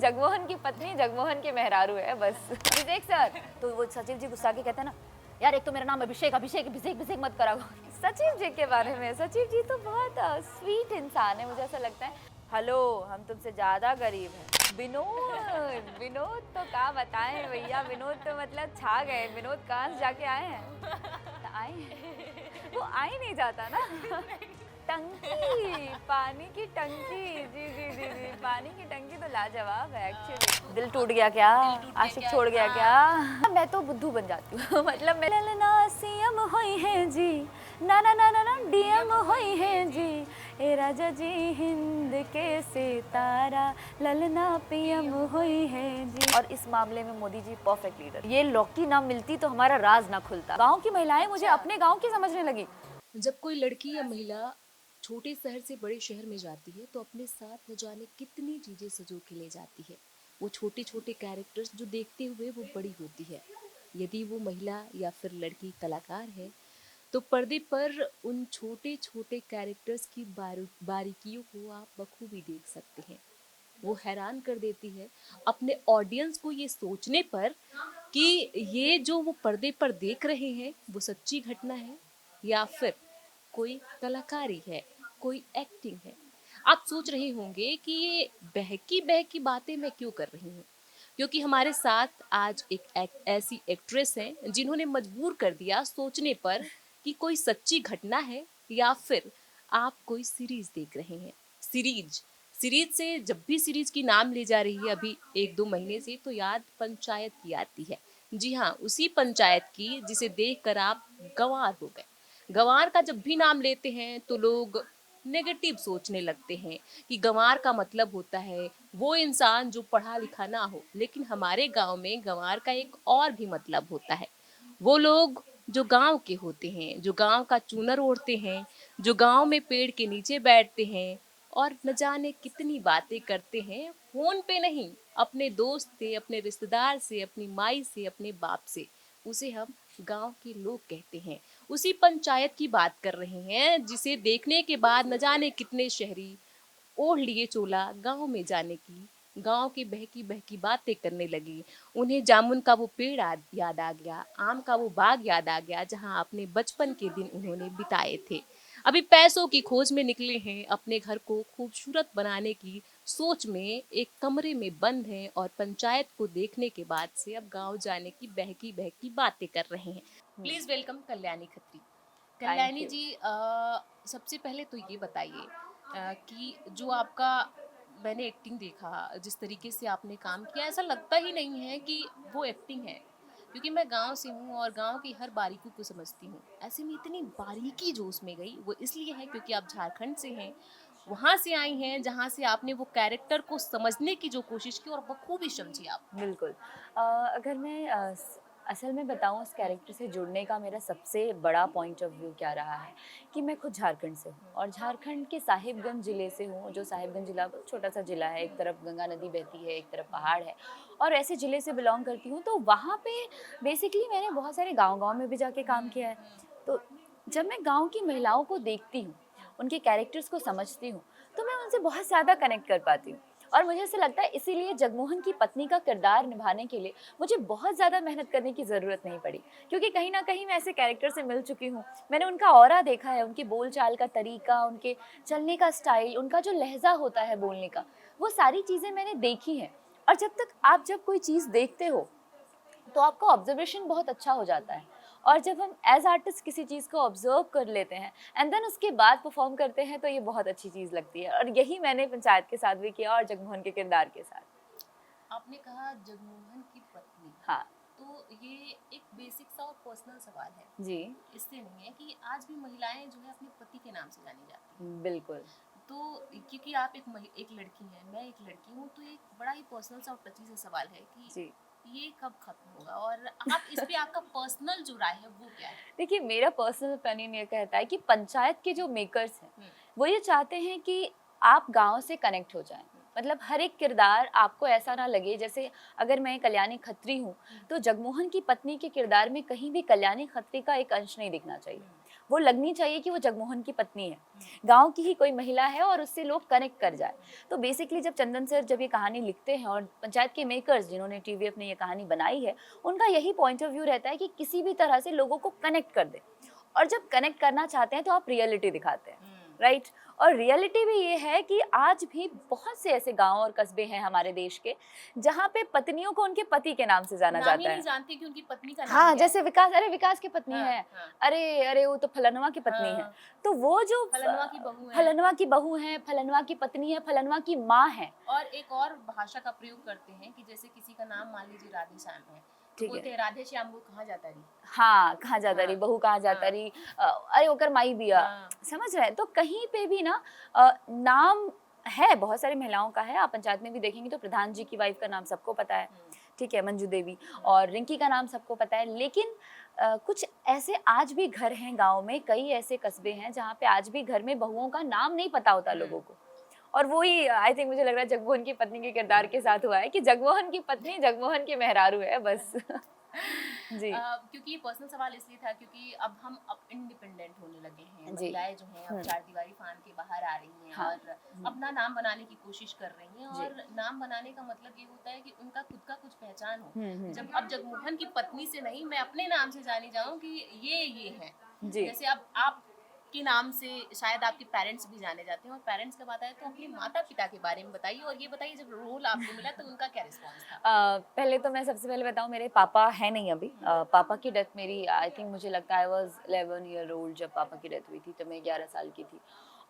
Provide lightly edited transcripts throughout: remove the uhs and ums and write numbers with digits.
जगमोहन की पत्नी जगमोहन के मेहरारू है बस। अभिषेक सर, तो वो सचिव जी गुस्सा के कहते हैं ना, यार एक तो मेरा नाम अभिषेक, अभिषेक अभिषेक अभिषेक मत करा। सचिव जी के बारे में, सचिव जी तो बहुत स्वीट इंसान है, मुझे ऐसा लगता है। हेलो, हम तुमसे ज्यादा गरीब हैं। विनोद, विनोद तो क्या बताएं भैया, विनोद तो मतलब छा गए। विनोद कहाँ से जाके आए हैं? आए हैं, वो आ ही नहीं जाता ना। टंकी, पानी की टंकी, जी जी जी जी, पानी की टंकी तो लाजवाब है एक्चुअली। दिल टूट गया क्या? आशिक छोड़ गया क्या? मैं तो बुद्धू बन जाती हूँ। मतलब मैं ललना सीएम होई है जी, ना ना ना ना ना डीएम होई है जी, ए राजा जी हिंद के सितारा, ललना पीएम होई है जी। और इस मामले में मोदी जी परफेक्ट लीडर। ये लौकी ना मिलती तो हमारा राज ना खुलता। गाँव की महिलाएं मुझे अपने गाँव की समझने लगी। जब कोई लड़की या महिला छोटे शहर से बड़े शहर में जाती है तो अपने साथ न जाने कितनी चीजें सजो के ले जाती है। वो छोटे छोटे कैरेक्टर्स जो देखते हुए वो बड़ी होती है। यदि वो महिला या फिर लड़की कलाकार है तो पर्दे पर उन छोटे छोटे कैरेक्टर्स की बारीकियों को आप बखूबी देख सकते हैं। वो हैरान कर देती है अपने ऑडियंस को ये सोचने पर कि ये जो वो पर्दे पर देख रहे हैं वो सच्ची घटना है या फिर कोई कलाकारी है, कोई एक्टिंग है। आप सोच रहे होंगे कि ये बहकी बहकी बातें मैं क्यों कर रही हूँ, क्योंकि हमारे साथ आज ऐसी एक्ट्रेस हैं जिन्होंने मजबूर कर दिया सोचने पर कि कोई सच्ची घटना है या फिर आप कोई सीरीज देख रहे हैं। सीरीज सीरीज से जब भी सीरीज की नाम ले जा रही है अभी 1-2 महीने से, तो याद पंचायत की आती है। जी हाँ, उसी पंचायत की जिसे देखकर आप गंवार हो गए। गंवार का जब भी नाम लेते हैं तो लोग नेगेटिव सोचने लगते हैं कि गंवार का मतलब होता है वो इंसान जो पढ़ा लिखा ना हो, लेकिन हमारे गांव में गंवार का एक और भी मतलब होता है। वो लोग जो गांव के होते हैं, जो गांव का चूनर ओढ़ते हैं, जो गांव में पेड़ के नीचे बैठते हैं और न जाने कितनी बातें करते हैं, फोन पे नहीं, अपने दोस्त से, अपने रिश्तेदार से, अपनी माई से, अपने बाप से, उसे हम गांव के लोग कहते हैं। उसी पंचायत की बात कर रहे हैं जिसे देखने के बाद न जाने कितने शहरी ओढ़ लिए चोला गांव में जाने की, गांव की बहकी बहकी बातें करने लगी। उन्हें जामुन का वो पेड़ याद आ गया, आम का वो बाग याद आ गया जहां अपने बचपन के दिन उन्होंने बिताए थे। अभी पैसों की खोज में निकले हैं, अपने घर को खूबसूरत बनाने की सोच में एक कमरे में बंद हैं और पंचायत को देखने के बाद से अब गांव जाने की बहकी बहकी बातें कर रहे हैं। Please welcome Kalyani Khatri. Thank Kalyani you. जी, सबसे पहले तो ये बताइए कि जो आपका मैंने एक्टिंग देखा, जिस तरीके से आपने काम किया, ऐसा लगता ही नहीं है कि वो एक्टिंग है, क्योंकि मैं गांव से हूँ और गांव की हर बारीकी को समझती हूँ। ऐसे में इतनी बारीकी जो उसमें गई वो इसलिए है क्योंकि आप झारखंड से हैं, वहां से आई हैं जहां से आपने वो कैरेक्टर को समझने की जो कोशिश की और बखूबी समझी आप। बिल्कुल। अगर मैं असल में बताऊँ, उस कैरेक्टर से जुड़ने का मेरा सबसे बड़ा पॉइंट ऑफ व्यू क्या रहा है कि मैं खुद झारखंड से हूँ और झारखंड के साहिबगंज ज़िले से हूँ। जो साहिबगंज ज़िला बहुत छोटा-सा ज़िला है, एक तरफ गंगा नदी बहती है, एक तरफ पहाड़ है और ऐसे ज़िले से बिलॉन्ग करती हूँ। तो वहाँ पे बेसिकली मैंने बहुत सारे गाँव-गाँव में भी जाके काम किया है। तो जब मैं गाँव की महिलाओं को देखती हूँ, उनके कैरेक्टर्स को समझती हूँ, तो मैं उनसे बहुत ज़्यादा कनेक्ट कर पाती हूँ। और मुझे ऐसा लगता है इसीलिए जगमोहन की पत्नी का किरदार निभाने के लिए मुझे बहुत ज़्यादा मेहनत करने की ज़रूरत नहीं पड़ी, क्योंकि कहीं न कहीं मैं ऐसे कैरेक्टर से मिल चुकी हूँ। मैंने उनका ऑरा देखा है, उनकी बोलचाल का तरीका, उनके चलने का स्टाइल, उनका जो लहज़ा होता है बोलने का, वो सारी चीज़ें मैंने देखी हैं। और जब कोई चीज़ देखते हो तो आपका ऑब्जर्वेशन बहुत अच्छा हो जाता है। और जब हम एज आर्टिस्ट किसी चीज़ को ऑब्जर्व कर लेते हैं एंड देन उसके बाद परफॉर्म करते हैं, तो ये बहुत अच्छी चीज़ लगती है। और यही मैंने पंचायत के साथ भी किया और जगमोहन के किरदार के साथ। आपने कहा जगमोहन की पत्नी, हाँ तो ये एक बेसिक सा और पर्सनल सवाल है। जी। इससे नहीं है कि आज भी महिलाएं जो है अपने पति के नाम से जानी जाती हैं। बिल्कुल। तो क्योंकि आप एक लड़की हैं, मैं एक लड़की हूँ, तो एक बड़ा ही पर्सनल सा और टची सा सवाल है कि जी, ये कब खत्म होगा और आप इस पे आपका पर्सनल जो राय है वो क्या है? देखिए मेरा पर्सनल ओपिनियन ये कहता है कि पंचायत के जो मेकर्स हैं हम्म, वो ये चाहते हैं कि आप गांव से कनेक्ट हो जाएं। मतलब हर एक किरदार आपको ऐसा ना लगे जैसे, अगर मैं कल्याणी खत्री हूँ तो जगमोहन की पत्नी के किरदार में कहीं भी कल्याणी खत्री का एक अंश नहीं दिखना चाहिए। वो लगनी चाहिए कि वो जगमोहन की पत्नी है, गांव की ही कोई महिला है और उससे लोग कनेक्ट कर जाए। तो बेसिकली जब चंदन सर जब ये कहानी लिखते हैं और पंचायत के मेकर्स जिन्होंने टीवीएफ ने ये कहानी बनाई है, उनका यही पॉइंट ऑफ व्यू रहता है कि किसी भी तरह से लोगों को कनेक्ट कर दे। और जब कनेक्ट करना चाहते हैं तो आप रियलिटी दिखाते हैं, राइट। और रियलिटी भी ये है कि आज भी बहुत से ऐसे गांव और कस्बे हैं हमारे देश के जहाँ पे पत्नियों को उनके पति के नाम से जाना नाम ही जाता नहीं है। जानती कि उनकी पत्नी का नाम हाँ, क्या है। जैसे विकास, अरे विकास की पत्नी हाँ, है, हाँ, अरे अरे वो तो फलनवा की पत्नी है। हाँ, तो वो जो फलनवा की बहू है। फलनवा की बहू है, फलनवा की पत्नी है, फलनवा की माँ है। और एक और भाषा का प्रयोग करते हैं कि जैसे किसी का नाम मान लीजिए राधे श्याम है, तो ठीक बोलते है, हैं राधे श्याम वो कहाँ जाता रही। हाँ कहाँ जाता रही, हाँ, बहू कहाँ जाता हाँ, रही, अरे ओकर माई बिया। हाँ, समझ रहे हैं? तो कहीं पे भी ना नाम है, बहुत सारी महिलाओं का है। आप पंचायत में भी देखेंगे तो प्रधान जी की वाइफ का नाम सबको पता है, ठीक है, मंजू देवी, और रिंकी का नाम सबको पता है। लेकिन कुछ ऐसे आज भी घर हैं गांव में, कई ऐसे कस्बे हैं जहाँ पे आज भी घर में बहुओं का नाम नहीं पता होता लोगों को। और वही आई थिंक मुझे लग रहा है जगमोहन की पत्नी के किरदार के साथ हुआ है कि जगमोहन की पत्नी जगमोहन के मेहरारू है बस। जी क्योंकि ये पर्सनल सवाल इसलिए था क्योंकि अब इंडिपेंडेंट होने लगे हैं जी। महिलाएं जो हैं, अब चार दीवारी फाड़ के बाहर आ रही हैं हाँ, और अपना नाम बनाने की कोशिश कर रही हैं। जी। और नाम बनाने का मतलब ये होता है कि उनका खुद का कुछ पहचान हो। हम्म। जब अब जगमोहन की पत्नी से नहीं, मैं अपने नाम से जानी जाऊं कि ये है। जी जैसे अब आप के नाम से शायद आपके पेरेंट्स भी जाने जाते हैं, और पेरेंट्स का बात आए तो अपने माता पिता के बारे में बताइए, और ये बताइए जब रोल आपको मिला तो उनका क्या रिस्पॉन्स था। पहले तो मैं सबसे पहले बताऊं, मेरे पापा है नहीं अभी। पापा की डेथ मेरी आई थिंक मुझे लगता है आई वाज 11 ईयर ओल्ड जब पापा की डेथ हुई थी, तो मैं 11 साल की थी।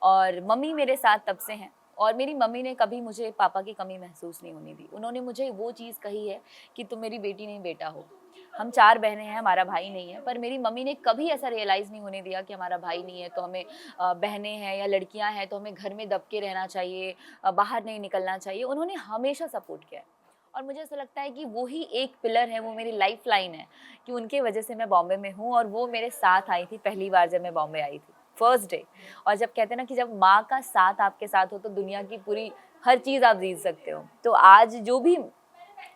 और मम्मी मेरे साथ तब से हैं, और मेरी मम्मी ने कभी मुझे पापा की कमी महसूस नहीं होने दी। उन्होंने मुझे वो चीज़ कही है कि तुम मेरी बेटी नहीं बेटा हो। हम 4 बहनें हैं, हमारा भाई नहीं है, पर मेरी मम्मी ने कभी ऐसा रियलाइज़ नहीं होने दिया कि हमारा भाई नहीं है तो हमें बहनें हैं या लड़कियां हैं तो हमें घर में दब के रहना चाहिए, बाहर नहीं निकलना चाहिए। उन्होंने हमेशा सपोर्ट किया है। और मुझे ऐसा लगता है कि वो ही एक पिलर है, वो मेरी लाइफ लाइन है कि उनके वजह से मैं बॉम्बे में हूँ। और वो मेरे साथ आई थी पहली बार जब मैं बॉम्बे आई थी, फर्स्ट डे। और जब कहते हैं ना कि जब माँ का साथ आपके साथ हो तो दुनिया की पूरी हर चीज़ आप जीत सकते हो। तो आज जो भी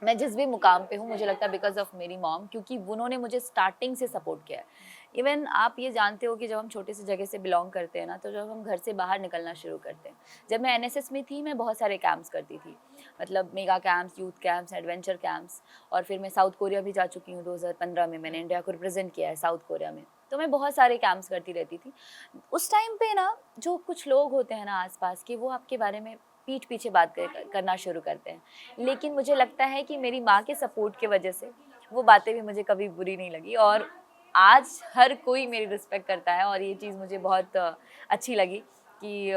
मैं जिस भी मुकाम पे हूँ, मुझे लगता है बिकॉज ऑफ मेरी मॉम, क्योंकि उन्होंने मुझे स्टार्टिंग से सपोर्ट किया है। इवन आप ये जानते हो कि जब हम छोटे से जगह से बिलोंग करते हैं ना, तो जब हम घर से बाहर निकलना शुरू करते हैं, जब मैं एनएसएस में थी मैं बहुत सारे कैंप्स करती थी, मतलब mega camps, youth camps, adventure camps. और फिर मैं साउथ कोरिया भी जा चुकी हूँ, 2015 में मैंने इंडिया को रिप्रेजेंट किया है साउथ कोरिया में। तो मैं बहुत सारे कैंप्स करती रहती थी। उस टाइम पे ना जो कुछ लोग होते हैं ना आसपास के, वो आपके बारे में पीठ पीछे बात करना शुरू करते हैं। लेकिन मुझे लगता है कि मेरी माँ के सपोर्ट की वजह से वो बातें भी मुझे कभी बुरी नहीं लगी, और आज हर कोई मेरी रिस्पेक्ट करता है। और ये चीज़ मुझे बहुत अच्छी लगी कि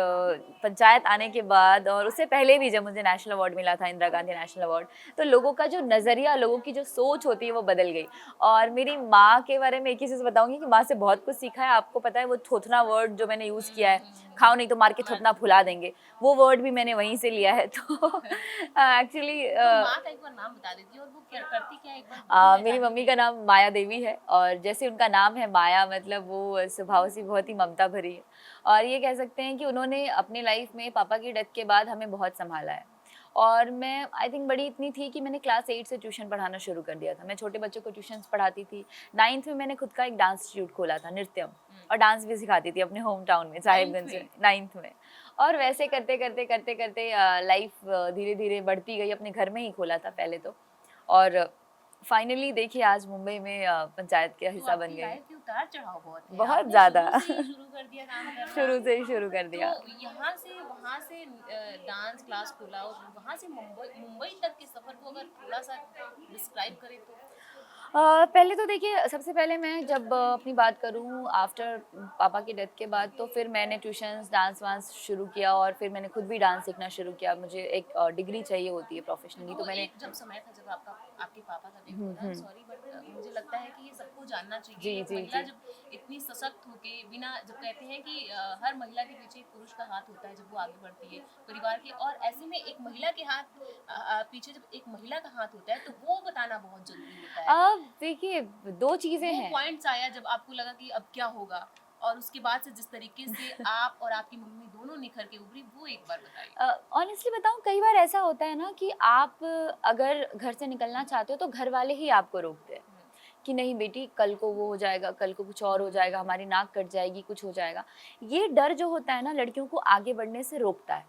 पंचायत आने के बाद और उससे पहले भी जब मुझे नेशनल अवार्ड मिला था, इंदिरा गांधी नेशनल अवार्ड, तो लोगों का जो नज़रिया, लोगों की जो सोच होती है वो बदल गई। और मेरी माँ के बारे में एक ही चीज़ बताऊंगी कि माँ से बहुत कुछ सीखा है। आपको पता है वो थोथना वर्ड जो मैंने यूज़ किया है, खाओ नहीं तो मार के थोथना फुला देंगे, वो वर्ड भी मैंने वहीं से लिया है। तो एक्चुअली तो माँ का एक बार नाम बता देती, और वो क्या करती क्या है, एक बार मेरी मम्मी का नाम माया देवी है, और जैसे उनका नाम है माया, मतलब वो स्वभाव से बहुत ही ममता भरी है। और ये कह सकते हैं कि उन्होंने अपनी लाइफ में पापा की डेथ के बाद हमें बहुत संभाला है। और मैं आई थिंक बड़ी इतनी थी कि मैंने क्लास 8 से ट्यूशन पढ़ाना शुरू कर दिया था। मैं छोटे बच्चों को ट्यूशन्स पढ़ाती थी। 9th में मैंने खुद का एक डांस इंस्टीट्यूट खोला था, नृत्यम, और डांस भी सिखाती थी अपने होम टाउन में, साहिबगंज में, 9th में। और वैसे करते करते करते करते लाइफ धीरे धीरे बढ़ती गई। अपने घर में ही खोला था पहले तो, और फाइनली देखिए आज मुंबई में पंचायत का हिस्सा बन गए। लाइफ के उतार चढ़ाव बहुत है, बहुत आपने ज़्यादा। शुरू कर दिया काम करना, शुरू से ही शुरू कर दिया। तो यहाँ से वहाँ से डांस क्लास खोला, और वहाँ से मुंबई तक के सफर को अगर थोड़ा सा डिस्क्राइब करें तो। पहले तो देखिए, सबसे पहले मैं जब अपनी बात करूँ आफ्टर पापा की डेथ के बाद, तो फिर मैंने ट्यूशन्स, डांस वांस शुरू किया, और फिर मैंने खुद भी डांस सीखना शुरू किया। मुझे एक डिग्री चाहिए होती है प्रोफेशनली, तो मैंने जब समय था जब आपके पापा का डेथ हुआ, सॉरी बट मुझे लगता है कि ये सबको जानना चाहिए। जी एक जी महिला जी जब इतनी सशक्त होके बिना, जब कहते हैं कि हर महिला के पीछे एक पुरुष का हाथ होता है जब वो आगे बढ़ती है परिवार के, और ऐसे में एक महिला के हाथ पीछे जब एक महिला का हाथ होता है तो वो बताना बहुत जरूरी होता है। अब देखिए, दो चीज़ें वो हैं। पॉइंट्स आया जब आपको लगा कि अब क्या होगा, और उसके बाद से जिस तरीके से आप और आपकी मम्मी दोनों निखर के उभरी, वो एक बार बताइए। ऑनेस्टली बताऊं, कई बार ऐसा होता है ना कि आप अगर घर से निकलना चाहते हो तो घर वाले ही आपको रोकते हैं कि नहीं बेटी कल को वो हो जाएगा, कल को कुछ और हो जाएगा, हमारी नाक कट जाएगी, कुछ हो जाएगा। ये डर जो होता है ना लड़कियों को आगे बढ़ने से रोकता है,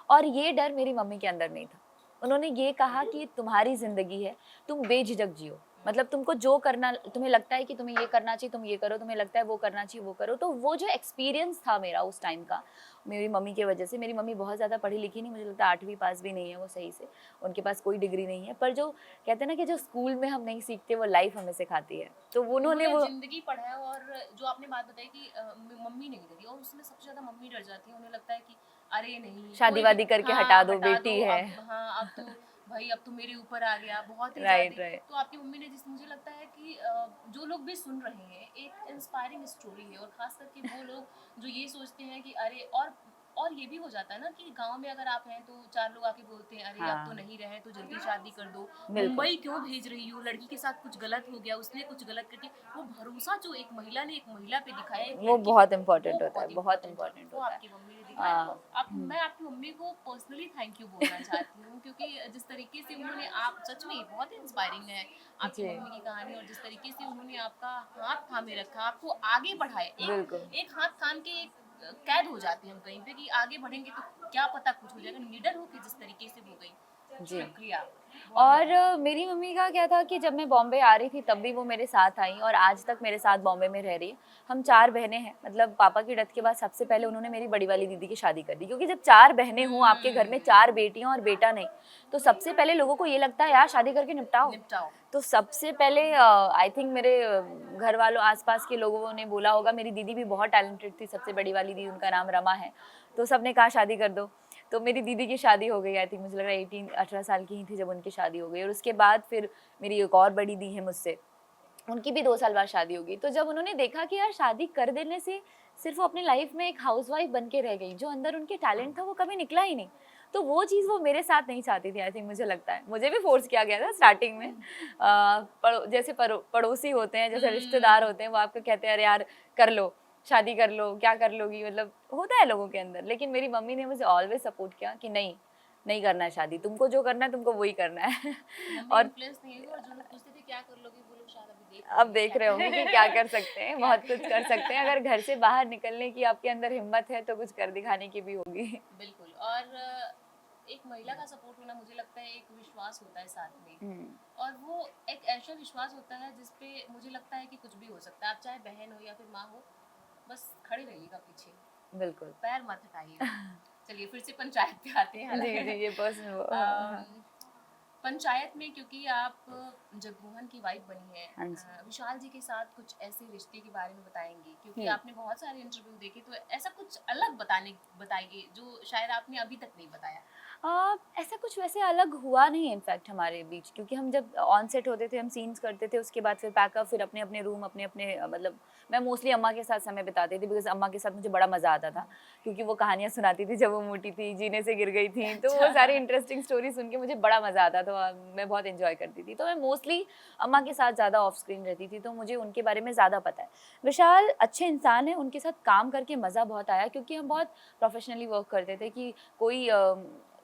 और ये डर मेरी मम्मी के अंदर नहीं था। उन्होंने ये कहा कि तुम्हारी ज़िंदगी है, तुम बेझिझक जियो। मतलब तुमको जो करना, तुम्हें लगता है कि तुम्हें ये करना चाहिए तुम ये करो, तुम्हें लगता है वो करना चाहिए वो करो। तो वो जो एक्सपीरियंस था मेरा उस टाइम का, मेरी मम्मी की वजह से, मेरी मम्मी बहुत ज़्यादा पढ़ी लिखी नहीं, मुझे लगता है 8वीं पास भी नहीं है वो सही से, उनके पास कोई डिग्री नहीं है, पर जो कहते हैं ना कि जो स्कूल में हम नहीं सीखते वो लाइफ हमें सिखाती है, तो उन्होंने वो जिंदगी पढ़ा है। और जो आपने बात बताई कि मम्मी नहीं डरी, और उसमें सबसे ज्यादा मम्मी डर जाती है, उन्हें लगता है कि अरे नहीं शादी वादी करके हटा दो, बेटी है। अब तो भाई अब तो मेरे ऊपर आ गया बहुत ही राइट ज्यादा। राइट। तो आपकी मम्मी ने, जिस मुझे लगता है कि जो लोग भी सुन रहे हैं, एक इंस्पायरिंग स्टोरी है, और खास करके वो लोग जो ये सोचते हैं कि अरे, और ये भी हो जाता है ना कि गांव में अगर आप हैं तो 4 लोग आके बोलते हैं अरे अब तो हाँ नहीं रहे तो जल्दी शादी कर दो, बिल्कुल, मुंबई क्यों भेज रही हो, लड़की के साथ कुछ गलत हो गया, उसने कुछ गलत कर दिया। वो भरोसा जो एक महिला ने एक महिला पे दिखाया, एक वो लड़की बहुत पे, इम्पोर्टेंट वो होता है, बहुत बहुत इम्पोर्टेंट है, इम्पोर्टेंट वो होता है। आपकी मम्मी ने दिखाया। हम्म। मैं आपकी मम्मी को पर्सनली थैंक यू बोलना चाहती हूँ, क्योंकि जिस तरीके से उन्होंने, आप सच में बहुत इंस्पायरिंग है आपकी जी मम्मी की कहानी, और जिस तरीके से उन्होंने आपका हाथ थामे रखा, आपको आगे बढ़ाए। बिल्कुल। एक हाथ थाम के एक कैद हो जाते हैं हम कहीं पे कि आगे बढ़ेंगे तो क्या पता कुछ हो जाएगा, निडर होके जिस तरीके से हो गई। जी। शुक्रिया। और मेरी मम्मी का क्या था कि जब मैं बॉम्बे आ रही थी तब भी वो मेरे साथ आई, और आज तक मेरे साथ बॉम्बे में रह रही है। हम 4 बहनें हैं, मतलब पापा की डेथ के बाद सबसे पहले उन्होंने मेरी बड़ी वाली दीदी की शादी कर दी, क्योंकि जब 4 बहनें हों आपके घर में, 4 बेटियां और बेटा नहीं, तो सबसे पहले लोगों को ये लगता है यार शादी करके निपटाओ। निपटाओ। तो सबसे पहले आई थिंक मेरे घर वालों आसपास के लोगों ने बोला होगा, मेरी दीदी भी बहुत टैलेंटेड थी, सबसे बड़ी वाली दीदी, उनका नाम रमा है, तो सबने कहा शादी कर दो। तो मेरी दीदी की शादी हो गई, आई थिंक मुझे लग रहा है 18 साल की ही थी जब उनकी शादी हो गई, और उसके बाद फिर मेरी एक और बड़ी दी है मुझसे, उनकी भी 2 साल बाद शादी हो गई। तो जब उन्होंने देखा कि यार शादी कर देने से सिर्फ वो अपनी लाइफ में एक हाउसवाइफ बन के रह गई, जो अंदर उनके टैलेंट था वो कभी निकला ही नहीं, तो वो चीज़ वो मेरे साथ नहीं चाहती थी। आई थिंक मुझे लगता है मुझे भी फोर्स किया गया था स्टार्टिंग में। जैसे पड़ोसी होते हैं, जैसे रिश्तेदार होते हैं, वो आपको कहते हैं अरे यार कर लो, शादी कर लो, क्या कर लोगी, मतलब होता है लोगों के अंदर। लेकिन मेरी मम्मी ने मुझे ऑलवेज सपोर्ट किया कि नहीं, नहीं करना है शादी, तुमको जो करना है तुमको वही करना है। और इन्फ्लुएंस नहीं हुई, और जो लोग पूछते थे क्या कर लोगे, वो लोग शायद अभी अब देख रहे होंगे कि क्या कर सकते हैं, बहुत कुछ कर सकते हैं। अगर घर से बाहर निकलने की आपके अंदर हिम्मत है तो कुछ कर दिखाने की भी होगी। बिल्कुल। और एक महिला का सपोर्ट होना, मुझे लगता है एक विश्वास होता है साथ में, और वो एक ऐसा विश्वास होता है जिसपे मुझे लगता है कि कुछ भी हो सकता है। आप चाहे बहन हो या फिर माँ हो, बस खड़े रहिएगा पीछे, बिल्कुल। पैर मत हटाइएगा। चलिए फिर से पंचायत पे आते हैं। जी जी, ये पर्सनल। अम, पंचायत में, क्योंकि आप जगमोहन की वाइफ बनी है, हाँ जी। विशाल जी के साथ कुछ ऐसे रिश्ते के बारे में बताएंगे, क्योंकि हम्म। आपने बहुत सारे इंटरव्यू देखे, तो ऐसा कुछ अलग बताइए जो शायद आपने अभी तक नहीं बताया। ऐसा कुछ वैसे अलग हुआ नहीं इनफैक्ट हमारे बीच, क्योंकि हम जब ऑन सेट होते थे, हम सीन्स करते थे, उसके बाद फिर पैकअप, फिर अपने अपने रूम, अपने अपने मतलब मैं मोस्टली अम्मा के साथ समय बिताती थी, बिकॉज अम्मा के साथ मुझे बड़ा मज़ा आता था, क्योंकि वो कहानियाँ सुनाती थी जब वो मोटी थी, जीने से गिर गई थी, तो वो सारी इंटरेस्टिंग स्टोरी सुन के मुझे बड़ा मज़ा आता था, मैं बहुत इंजॉय करती थी। तो मैं मोस्टली अम्मा के साथ ज़्यादा ऑफ स्क्रीन रहती थी, तो मुझे उनके बारे में ज़्यादा पता है। विशाल अच्छे इंसान हैं, उनके साथ काम करके मज़ा बहुत आया, क्योंकि हम बहुत प्रोफेशनली वर्क करते थे कि कोई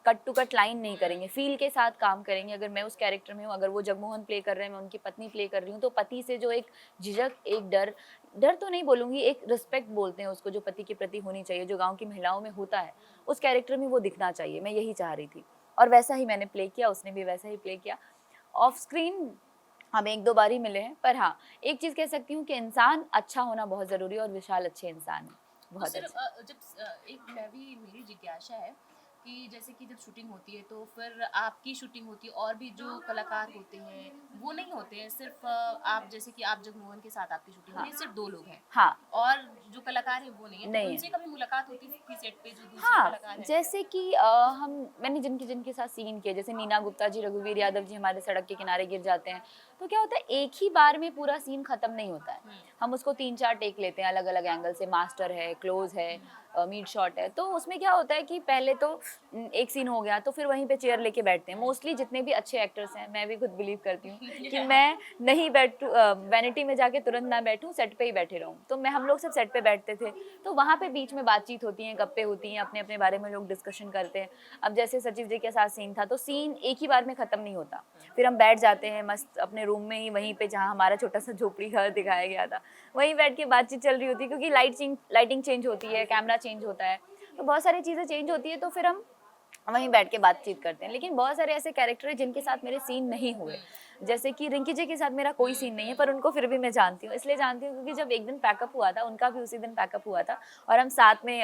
कट टू कट लाइन नहीं करेंगे, फील के साथ काम करेंगे। अगर मैं उस कैरेक्टर में हूँ, अगर वो जगमोहन प्ले कर रहे हैं, मैं उनकी पत्नी प्ले कर रही हूँ, तो पति से जो एक झिझक, एक डर, डर तो नहीं बोलूँगी, एक रिस्पेक्ट बोलते हैं उसको, जो पति के प्रति होनी चाहिए, जो गाँव की महिलाओं में होता है, उस कैरेक्टर में वो दिखना चाहिए। मैं यही चाह रही थी, और वैसा ही मैंने प्ले किया, उसने भी वैसा ही प्ले किया। ऑफ स्क्रीन हम 1-2 बार ही मिले हैं, पर हाँ, एक चीज़ कह सकती हूँ कि इंसान अच्छा होना बहुत ज़रूरी है, और विशाल अच्छे इंसान हैं, तो बहुत सिर्फ अच्छे। जब एक मेरी जिज्ञासा है कि जैसे कि जब शूटिंग होती है तो फिर आपकी शूटिंग होती है, और भी जो कलाकार होते हैं वो नहीं होते हैं, सिर्फ आप, जैसे कि आप जगमोहन के साथ आपकी शूटिंग हाँ, होती है, सिर्फ 2 लोग हैं, हाँ, और जो कलाकार है वो नहीं है, तो नहीं है। उनसे कभी मुलाकात होती थी सेट पे, जो दूसरे हाँ, कलाकार हैं? जैसे कि मैंने जिनके जिनके साथ सीन किए, जैसे नीना गुप्ता जी, रघुवीर यादव जी हमारे सड़क के किनारे गिर जाते हैं, तो क्या होता है, एक ही बार में पूरा सीन खत्म नहीं होता है, हम उसको 3-4 टेक लेते हैं, अलग अलग एंगल से, मास्टर है, क्लोज है, मीट शॉट है, तो उसमें क्या होता है कि पहले तो एक सीन हो गया तो फिर वहीं पे चेयर लेके बैठते हैं। मोस्टली जितने भी अच्छे एक्टर्स हैं, मैं भी खुद बिलीव करती हूँ कि मैं नहीं बैठूँ, वैनिटी में जाके तुरंत ना बैठूँ, सेट पे ही बैठे रहूँ। तो मैं हम लोग सब सेट पे बैठते थे, तो वहाँ पे बीच में बातचीत होती है, गप्पे होती हैं, अपने अपने बारे में लोग डिस्कशन करते हैं। अब जैसे सचिव जी के साथ सीन था, तो सीन एक ही बार में ख़त्म नहीं होता, फिर हम बैठ जाते हैं मस्त अपने रूम में ही, वहीं पे जहाँ हमारा छोटा सा झोपड़ी घर दिखाया गया था, वहीं बैठ के बातचीत चल रही होती है, क्योंकि लाइटिंग चेंज होती है, कैमरा चेंज होता है, तो बहुत सारी चीज़ें चेंज होती है, तो फिर हम वहीं बैठ के बातचीत करते हैं। लेकिन बहुत सारे ऐसे कैरेक्टर हैं जिनके साथ मेरे सीन नहीं हुए, जैसे कि रिंकी जी के साथ मेरा कोई सीन नहीं है, पर उनको फिर भी मैं जानती हूँ। इसलिए जानती हूँ क्योंकि जब एक दिन पैकअप हुआ था, उनका भी उसी दिन पैकअप हुआ था, और हम साथ में